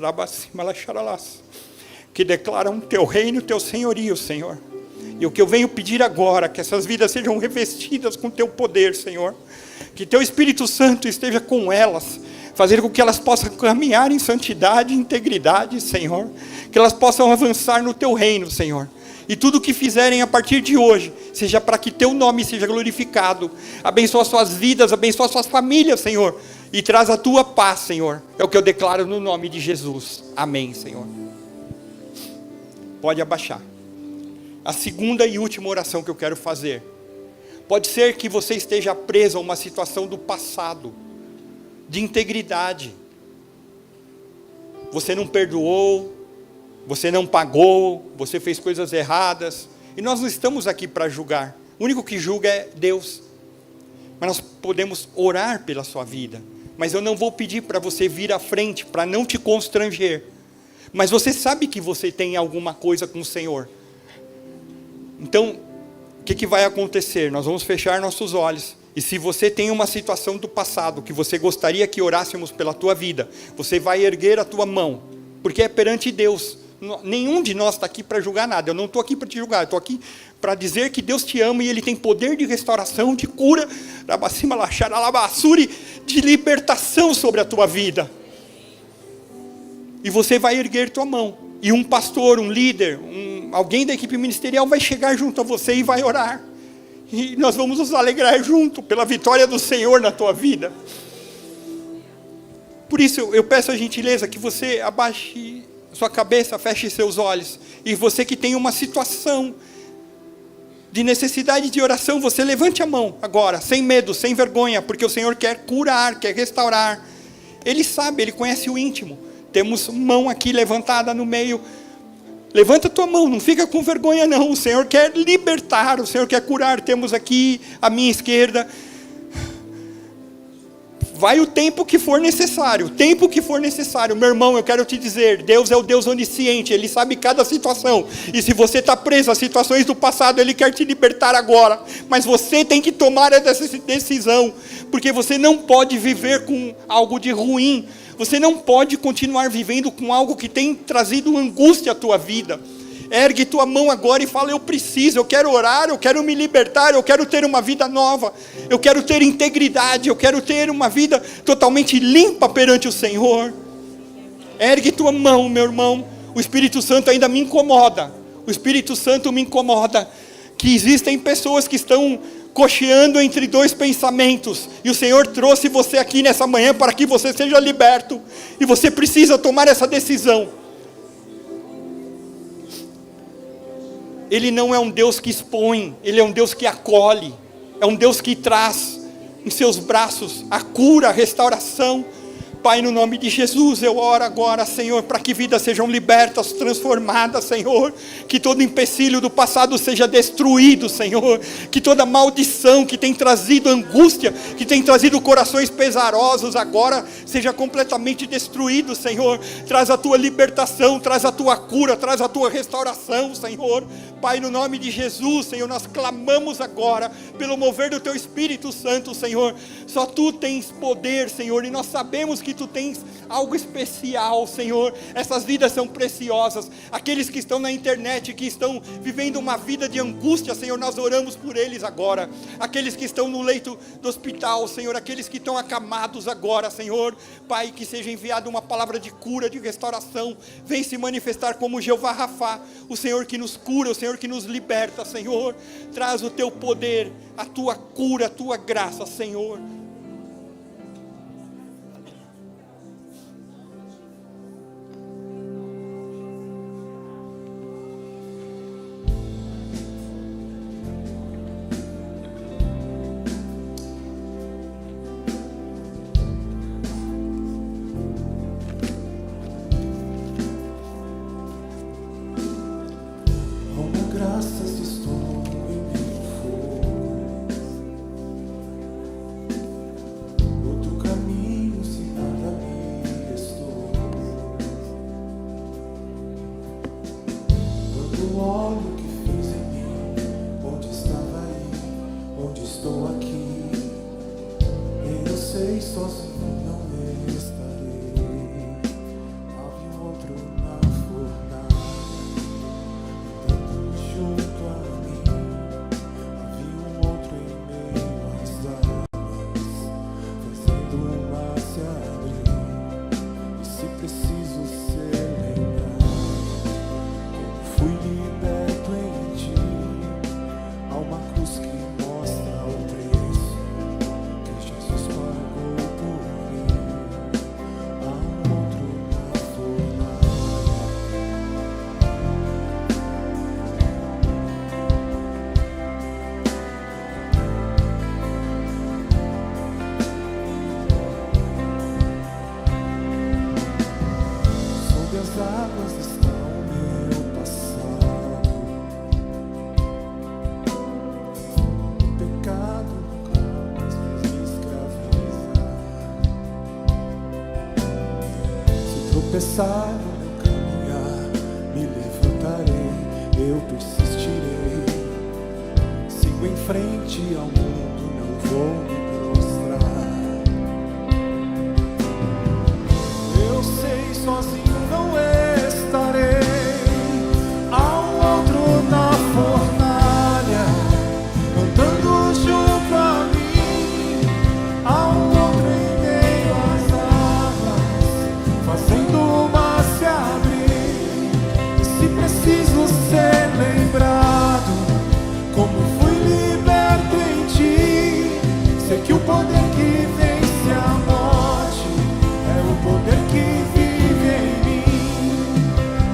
que declaram teu reino, teu senhorio, Senhor. E o que eu venho pedir agora, que essas vidas sejam revestidas com teu poder, Senhor. Que teu Espírito Santo esteja com elas, fazer com que elas possam caminhar em santidade e integridade, Senhor. Que elas possam avançar no teu reino, Senhor. E tudo o que fizerem a partir de hoje, seja para que teu nome seja glorificado. Abençoa as suas vidas, abençoa as suas famílias, Senhor. E traz a tua paz, Senhor. É o que eu declaro no nome de Jesus. Amém, Senhor. Pode abaixar. A segunda e última oração que eu quero fazer. Pode ser que você esteja preso a uma situação do passado, de integridade. Você não perdoou, você não pagou, você fez coisas erradas. E nós não estamos aqui para julgar. O único que julga é Deus. Mas nós podemos orar pela sua vida. Mas eu não vou pedir para você vir à frente, para não te constranger. Mas você sabe que você tem alguma coisa com o Senhor. Então, o que vai acontecer? Nós vamos fechar nossos olhos. E se você tem uma situação do passado, que você gostaria que orássemos pela tua vida, você vai erguer a tua mão. Porque é perante Deus. Nenhum de nós está aqui para julgar nada. Eu não estou aqui para te julgar. Eu estou aqui para dizer que Deus te ama e Ele tem poder de restauração, de cura, de libertação sobre a tua vida. E você vai erguer tua mão. E um pastor, um líder, alguém da equipe ministerial vai chegar junto a você e vai orar. E nós vamos nos alegrar junto pela vitória do Senhor na tua vida. Por isso eu peço a gentileza que você abaixe sua cabeça, feche seus olhos. E você que tem uma situação de necessidade de oração, você levante a mão agora, sem medo, sem vergonha, porque o Senhor quer curar, quer restaurar. Ele sabe, Ele conhece o íntimo. Temos mão aqui levantada no meio. Levanta a tua mão, não fica com vergonha não. O Senhor quer libertar, o Senhor quer curar. Temos aqui à minha esquerda. Vai o tempo que for necessário, o tempo que for necessário. Meu irmão, eu quero te dizer, Deus é o Deus onisciente, Ele sabe cada situação. E se você está preso a situações do passado, Ele quer te libertar agora. Mas você tem que tomar essa decisão, porque você não pode viver com algo de ruim. Você não pode continuar vivendo com algo que tem trazido angústia à tua vida. Ergue tua mão agora e fala, eu preciso, eu quero orar, eu quero me libertar, eu quero ter uma vida nova, eu quero ter integridade, eu quero ter uma vida totalmente limpa perante o Senhor. Ergue tua mão, meu irmão. O Espírito Santo ainda me incomoda. O Espírito Santo me incomoda que existem pessoas que estão cocheando entre dois pensamentos, e o Senhor trouxe você aqui nessa manhã para que você seja liberto, e você precisa tomar essa decisão. Ele não é um Deus que expõe, Ele é um Deus que acolhe, é um Deus que traz em seus braços a cura, a restauração. Pai, no nome de Jesus, eu oro agora, Senhor, para que vidas sejam libertas, transformadas, Senhor, que todo empecilho do passado seja destruído, Senhor, que toda maldição que tem trazido angústia, que tem trazido corações pesarosos, agora seja completamente destruído, Senhor. Traz a tua libertação, traz a tua cura, traz a tua restauração, Senhor. Pai, no nome de Jesus, Senhor, nós clamamos agora pelo mover do teu Espírito Santo, Senhor. Só tu tens poder, Senhor, e nós sabemos que tu tens algo especial, Senhor. Essas vidas são preciosas. Aqueles que estão na internet, que estão vivendo uma vida de angústia, Senhor, nós oramos por eles agora. Aqueles que estão no leito do hospital, Senhor, aqueles que estão acamados agora, Senhor, Pai, que seja enviada uma palavra de cura, de restauração. Vem se manifestar como Jeová Rafá, o Senhor que nos cura, o Senhor que nos liberta, Senhor. Traz o teu poder, a tua cura, a tua graça, Senhor.
tropeçar no meu caminhar, me levantarei, eu persistirei. Sigo em frente ao mundo, não vou me prostrar. Eu sei, sozinho não estarei, há um outro na fornalha, andando junto a mim, há um outro em meio às águas, fazendo o mar se abrir. E se preciso ser lembrado, como fui liberto em ti, sei que o poder que vence a morte é o poder que vive em mim.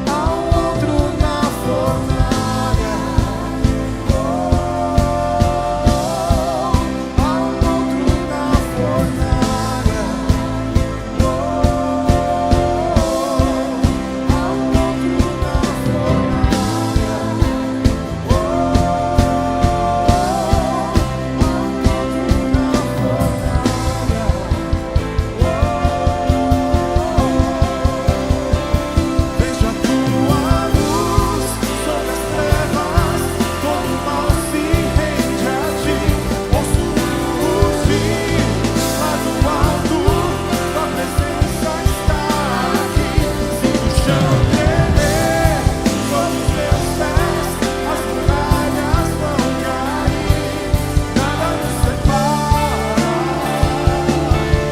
Há um outro na fornalha, há um outro na fornalha, há um outro na fornalha, vejo a tua luz sobre as trevas, todo mal se rende a ti. Ouço rugir lá do alto, tua presença está aqui. Sinto o chão tremer sob os meus pés, as muralhas vão cair. Nada nos separa,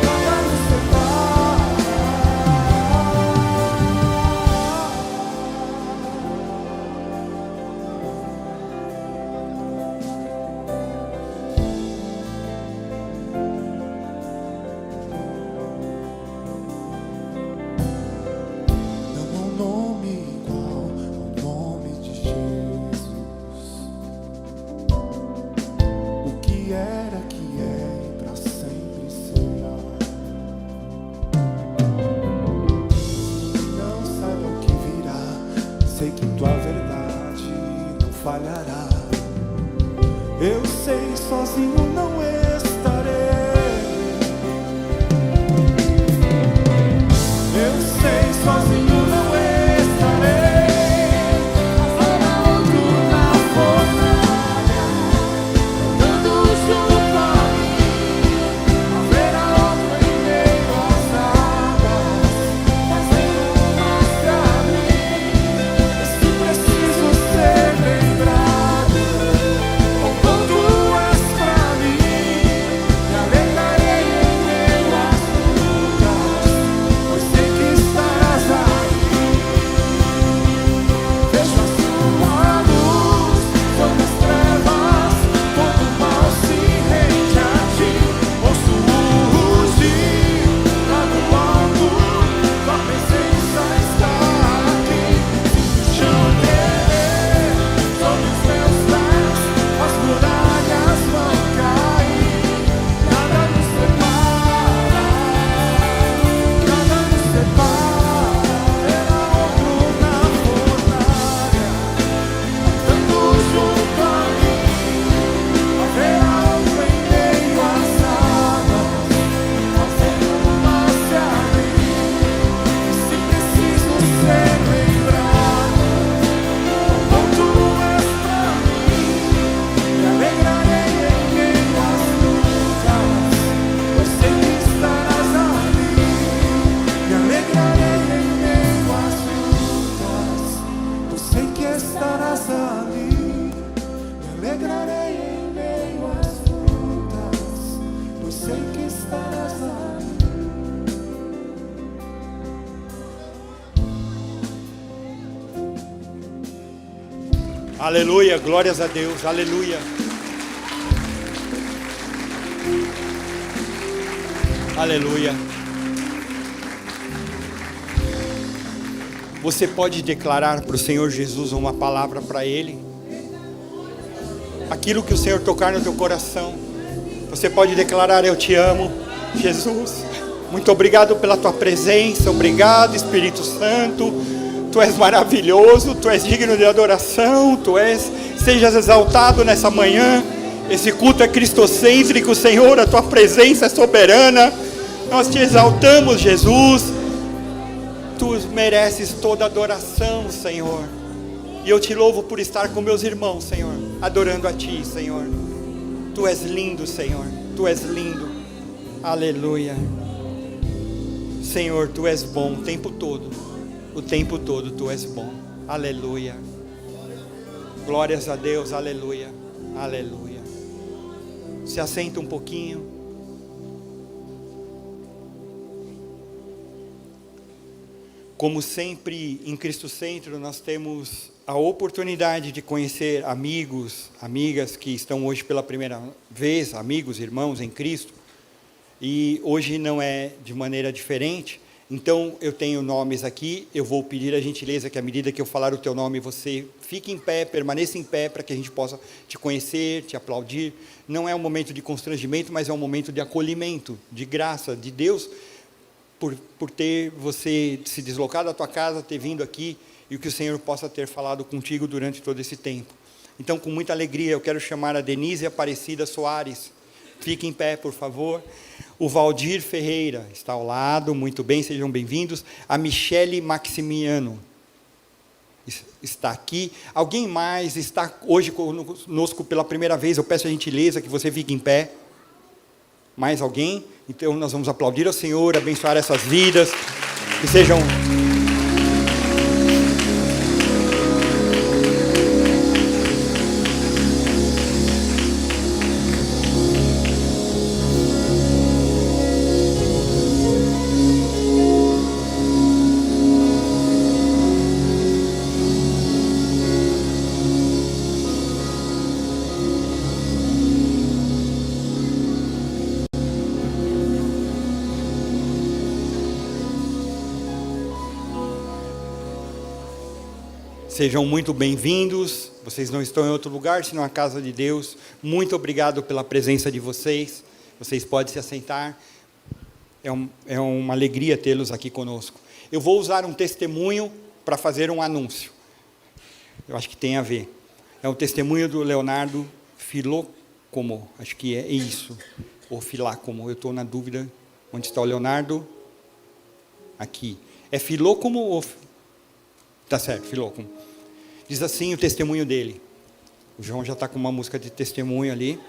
nada nos separa. Não há um nome igual ao nome de Jesus. O que era, que é e pra sempre será. Não saiba o que virá, sei que tua verdade não falhará. Eu sei, sozinho não estarei. Eu sei, sozinho não estarei. Haverá outro na fornalha, andando junto a mim. Haverá outro em meio às águas, fazendo o mar se abrir. E se preciso ser lembrado, o quanto és pra mim, me alegrarei em meio às lutas, pois sei que estarás aí. Vejo a sua luz sobre as trevas, todo mal se rende a ti. Ouço o rugir lá do alto, tua presença está aqui. Sinto o chão tremer sobre os meus pés, as muralhas vão cair. Nada nos separa, nada nos separa. Haverá outro na fornalha, andando junto a mim. Haverá outro em meio às águas, fazendo o mar se abrir. E se preciso ser lembrado, o quanto és pra mim, me alegrarei em meio às lutas, pois sei que estarás ali. Me alegrarei em meio às lutas, pois sei que estarás ali. Me alegrarei em meio às lutas, pois sei que estarás ali.
Aleluia, glórias a Deus, aleluia. Aleluia. Você pode declarar para o Senhor Jesus uma palavra para Ele? Aquilo que o Senhor tocar no teu coração, você pode declarar: eu te amo, Jesus. Muito obrigado pela tua presença, obrigado, Espírito Santo. Tu és maravilhoso, Tu és digno de adoração, sejas exaltado nessa manhã. Esse culto é cristocêntrico, Senhor, a Tua presença é soberana. Nós Te exaltamos, Jesus. Tu mereces toda adoração, Senhor. E eu te louvo por estar com meus irmãos, Senhor, adorando a Ti, Senhor. Tu és lindo, Senhor. Tu és lindo. Aleluia. Senhor, Tu és bom o tempo todo. O tempo todo Tu és bom. Aleluia. Glórias a Deus. Aleluia. Aleluia. Se assenta um pouquinho. Como sempre, em Cristo Centro, nós temos a oportunidade de conhecer amigos, amigas que estão hoje pela primeira vez, amigos, irmãos em Cristo. E hoje não é de maneira diferente. Então, eu tenho nomes aqui, eu vou pedir a gentileza que à medida que eu falar o teu nome, você fique em pé, permaneça em pé, para que a gente possa te conhecer, te aplaudir. Não é um momento de constrangimento, mas é um momento de acolhimento, de graça, de Deus, por ter você se deslocado da tua casa, ter vindo aqui, e que o Senhor possa ter falado contigo durante todo esse tempo. Então, com muita alegria, eu quero chamar a Denise Aparecida Soares. Fique em pé, por favor. O Valdir Ferreira está ao lado, muito bem, sejam bem-vindos. A Michele Maximiano está aqui. Alguém mais está hoje conosco pela primeira vez? Eu peço a gentileza que você fique em pé. Mais alguém? Então nós vamos aplaudir ao Senhor, abençoar essas vidas, que sejam... Sejam muito bem-vindos, vocês não estão em outro lugar, senão a casa de Deus. Muito obrigado pela presença de vocês, vocês podem se assentar, é uma alegria tê-los aqui conosco. Eu vou usar um testemunho para fazer um anúncio, eu acho que tem a ver. É um testemunho do Leonardo Filócomo, acho que é isso, ou Filácomo, eu estou na dúvida, onde está o Leonardo? Aqui, é Filócomo ou... Tá certo, Filócomo. Diz assim o testemunho dele. O João já está com uma música de testemunho ali.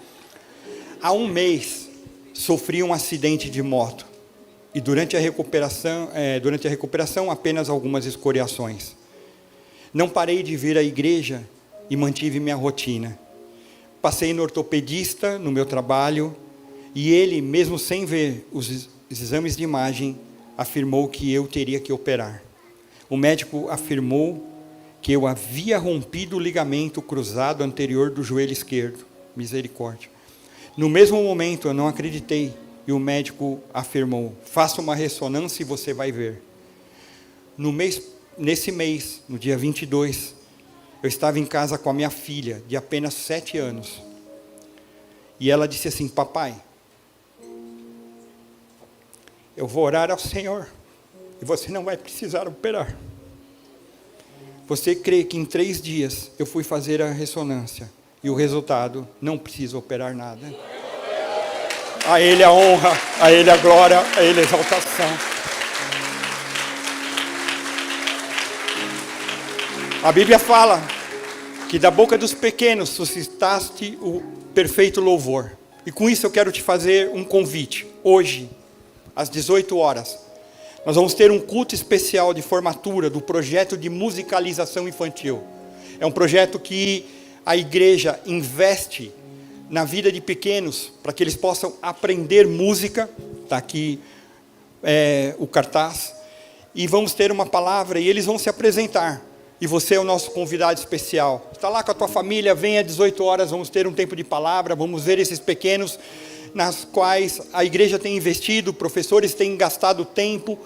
Há um mês, sofri um acidente de moto. E durante a recuperação, apenas algumas escoriações. Não parei de vir à igreja e mantive minha rotina. Passei no ortopedista, no meu trabalho, e ele, mesmo sem ver os exames de imagem, afirmou que eu teria que operar. O médico afirmou que eu havia rompido o ligamento cruzado anterior do joelho esquerdo. Misericórdia. No mesmo momento, eu não acreditei. E o médico afirmou, faça uma ressonância e você vai ver. Nesse mês, no dia 22, eu estava em casa com a minha filha, de apenas 7 anos. E ela disse assim, papai, eu vou orar ao Senhor. E você não vai precisar operar. Você crê que em 3 dias eu fui fazer a ressonância e o resultado, não preciso operar nada. A Ele a honra, a Ele a glória, a Ele a exaltação. A Bíblia fala que da boca dos pequenos suscitaste o perfeito louvor. E com isso eu quero te fazer um convite. Hoje, às 18 horas, nós vamos ter um culto especial de formatura do projeto de musicalização infantil. É um projeto que a igreja investe na vida de pequenos, para que eles possam aprender música. Está aqui o cartaz. E vamos ter uma palavra e eles vão se apresentar. E você é o nosso convidado especial. Está lá com a tua família, vem às 18 horas, vamos ter um tempo de palavra, vamos ver esses pequenos nas quais a igreja tem investido, professores têm gastado tempo.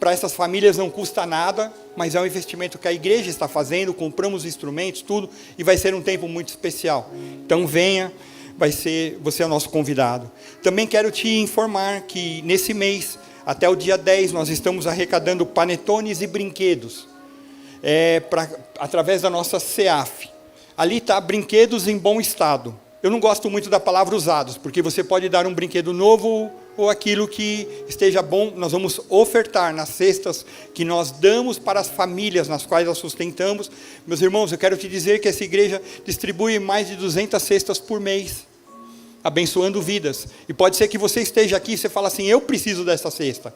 Para essas famílias não custa nada, mas é um investimento que a igreja está fazendo, compramos instrumentos, tudo, e vai ser um tempo muito especial. Então venha, você é o nosso convidado. Também quero te informar que nesse mês, até o dia 10, nós estamos arrecadando panetones e brinquedos, através da nossa CEAF. Ali está brinquedos em bom estado. Eu não gosto muito da palavra usados, porque você pode dar um brinquedo novo ou aquilo que esteja bom, nós vamos ofertar nas cestas que nós damos para as famílias nas quais nós sustentamos. Meus irmãos, eu quero te dizer que essa igreja distribui mais de 200 cestas por mês, abençoando vidas. E pode ser que você esteja aqui e você fala assim, eu preciso dessa cesta.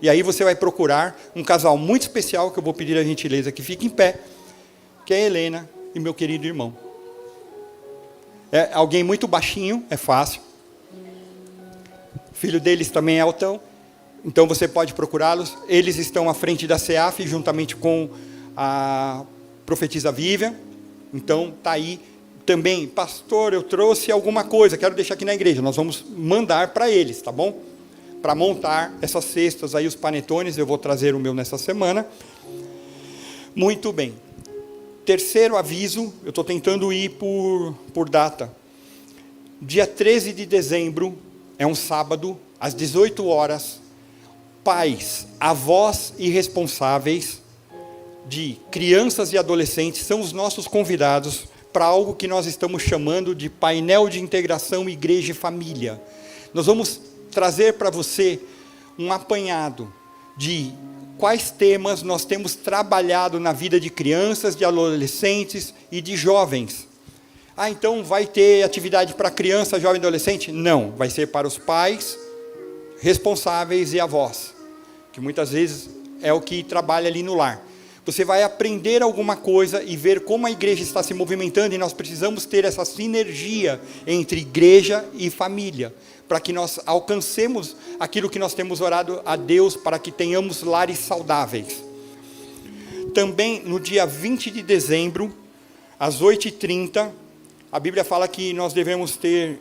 E aí você vai procurar um casal muito especial, que eu vou pedir a gentileza que fique em pé, que é a Helena e meu querido irmão. É alguém muito baixinho, é fácil. O filho deles também é altão, então você pode procurá-los. Eles estão à frente da CEAF, juntamente com a profetisa Vivian. Então está aí também, pastor, eu trouxe alguma coisa, quero deixar aqui na igreja. Nós vamos mandar para eles, tá bom? Para montar essas cestas aí, os panetones, eu vou trazer o meu nessa semana. Muito bem. Terceiro aviso, eu estou tentando ir por data. Dia 13 de dezembro, é um sábado, às 18 horas, pais, avós e responsáveis de crianças e adolescentes são os nossos convidados para algo que nós estamos chamando de painel de integração igreja e família. Nós vamos trazer para você um apanhado de quais temas nós temos trabalhado na vida de crianças, de adolescentes e de jovens. Então vai ter atividade para criança, jovem e adolescente? Não, vai ser para os pais, responsáveis e avós, que muitas vezes é o que trabalha ali no lar. Você vai aprender alguma coisa e ver como a igreja está se movimentando, e nós precisamos ter essa sinergia entre igreja e família, para que nós alcancemos aquilo que nós temos orado a Deus, para que tenhamos lares saudáveis. Também no dia 20 de dezembro, às 8h30, a Bíblia fala que nós devemos ter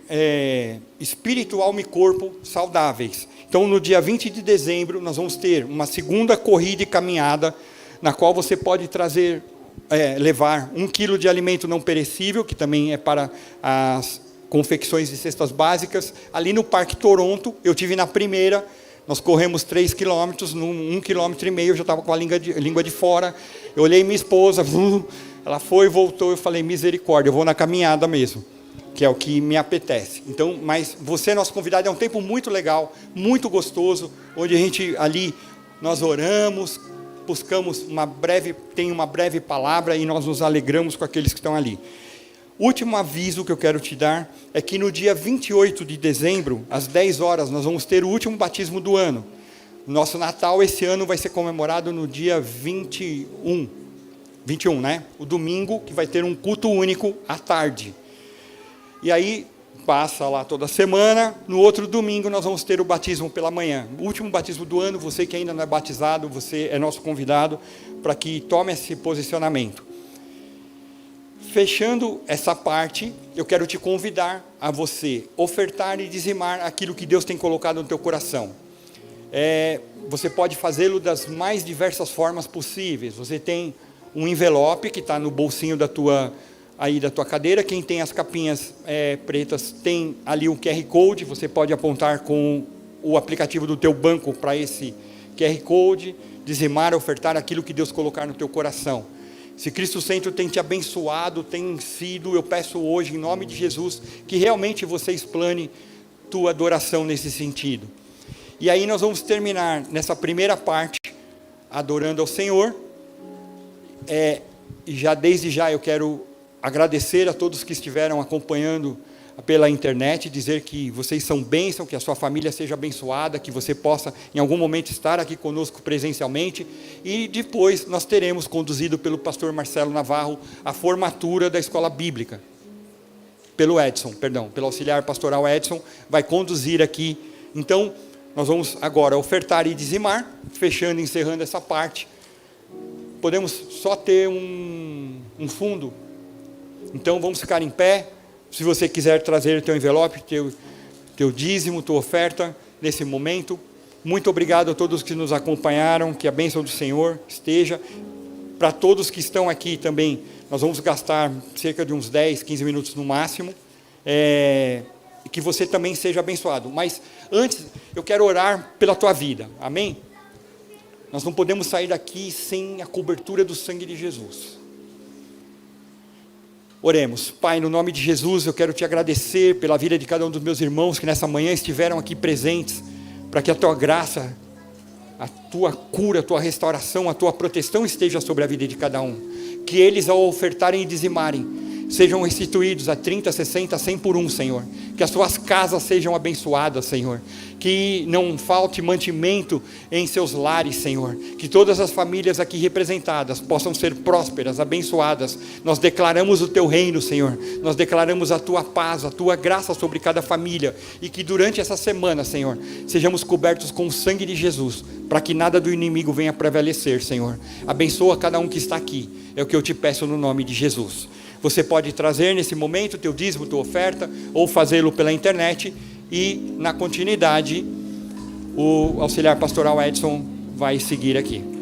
espírito, alma e corpo saudáveis. Então, no dia 20 de dezembro, nós vamos ter uma segunda corrida e caminhada, na qual você pode trazer, levar 1 quilo de alimento não perecível, que também é para as confecções de cestas básicas. Ali no Parque Toronto, eu tive na primeira, nós corremos 3 quilômetros, no 1,5 km, eu já estava com a língua de fora. Eu olhei minha esposa, ela foi e voltou, eu falei, misericórdia, eu vou na caminhada mesmo, que é o que me apetece. Então, mas você é nosso convidado, é um tempo muito legal, muito gostoso, onde a gente ali, nós oramos, buscamos tem uma breve palavra e nós nos alegramos com aqueles que estão ali. Último aviso que eu quero te dar é que no dia 28 de dezembro, às 10 horas, nós vamos ter o último batismo do ano. Nosso Natal esse ano vai ser comemorado no dia 21, né? O domingo, que vai ter um culto único à tarde. E aí, passa lá toda semana, no outro domingo nós vamos ter o batismo pela manhã. O último batismo do ano, você que ainda não é batizado, você é nosso convidado para que tome esse posicionamento. Fechando essa parte, eu quero te convidar a você ofertar e dizimar aquilo que Deus tem colocado no teu coração. Você pode fazê-lo das mais diversas formas possíveis. Você tem um envelope que está no bolsinho da tua cadeira. Quem tem as capinhas pretas tem ali o QR Code. Você pode apontar com o aplicativo do teu banco para esse QR Code, dizimar, ofertar aquilo que Deus colocar no teu coração. Se Cristo Centro tem te abençoado, tem sido, eu peço hoje, em nome de Jesus, que realmente você explane tua adoração nesse sentido. E aí nós vamos terminar nessa primeira parte, adorando ao Senhor. E desde já eu quero agradecer a todos que estiveram acompanhando pela internet, dizer que vocês são bênção, que a sua família seja abençoada, que você possa em algum momento estar aqui conosco presencialmente, e depois nós teremos, conduzido pelo pastor Marcelo Navarro, a formatura da escola bíblica, pelo auxiliar pastoral Edson, vai conduzir aqui. Então, nós vamos agora ofertar e dizimar, fechando e encerrando essa parte. Podemos só ter um fundo, então vamos ficar em pé. Se você quiser trazer o teu envelope, teu dízimo, tua oferta, nesse momento. Muito obrigado a todos que nos acompanharam, que a bênção do Senhor esteja. Para todos que estão aqui também, nós vamos gastar cerca de uns 10, 15 minutos no máximo, e que você também seja abençoado. Mas antes, eu quero orar pela tua vida, amém? Nós não podemos sair daqui sem a cobertura do sangue de Jesus. Oremos. Pai, no nome de Jesus, eu quero te agradecer pela vida de cada um dos meus irmãos que nessa manhã estiveram aqui presentes.
para que a tua graça, a tua cura, a tua restauração, a tua proteção esteja sobre a vida de cada um. Que eles, ao ofertarem e dizimarem, sejam restituídos a 30, 60, 100 por um, Senhor. Que as suas casas sejam abençoadas, Senhor. Que não falte mantimento em seus lares, Senhor. Que todas as famílias aqui representadas possam ser prósperas, abençoadas. Nós declaramos o teu reino, Senhor. Nós declaramos a tua paz, a tua graça sobre cada família. E que durante essa semana, Senhor, sejamos cobertos com o sangue de Jesus, para que nada do inimigo venha prevalecer, Senhor. Abençoa cada um que está aqui. É o que eu te peço no nome de Jesus. Você pode trazer nesse momento o teu dízimo, tua oferta, ou fazê-lo pela internet, e na continuidade o auxiliar pastoral Edson vai seguir aqui.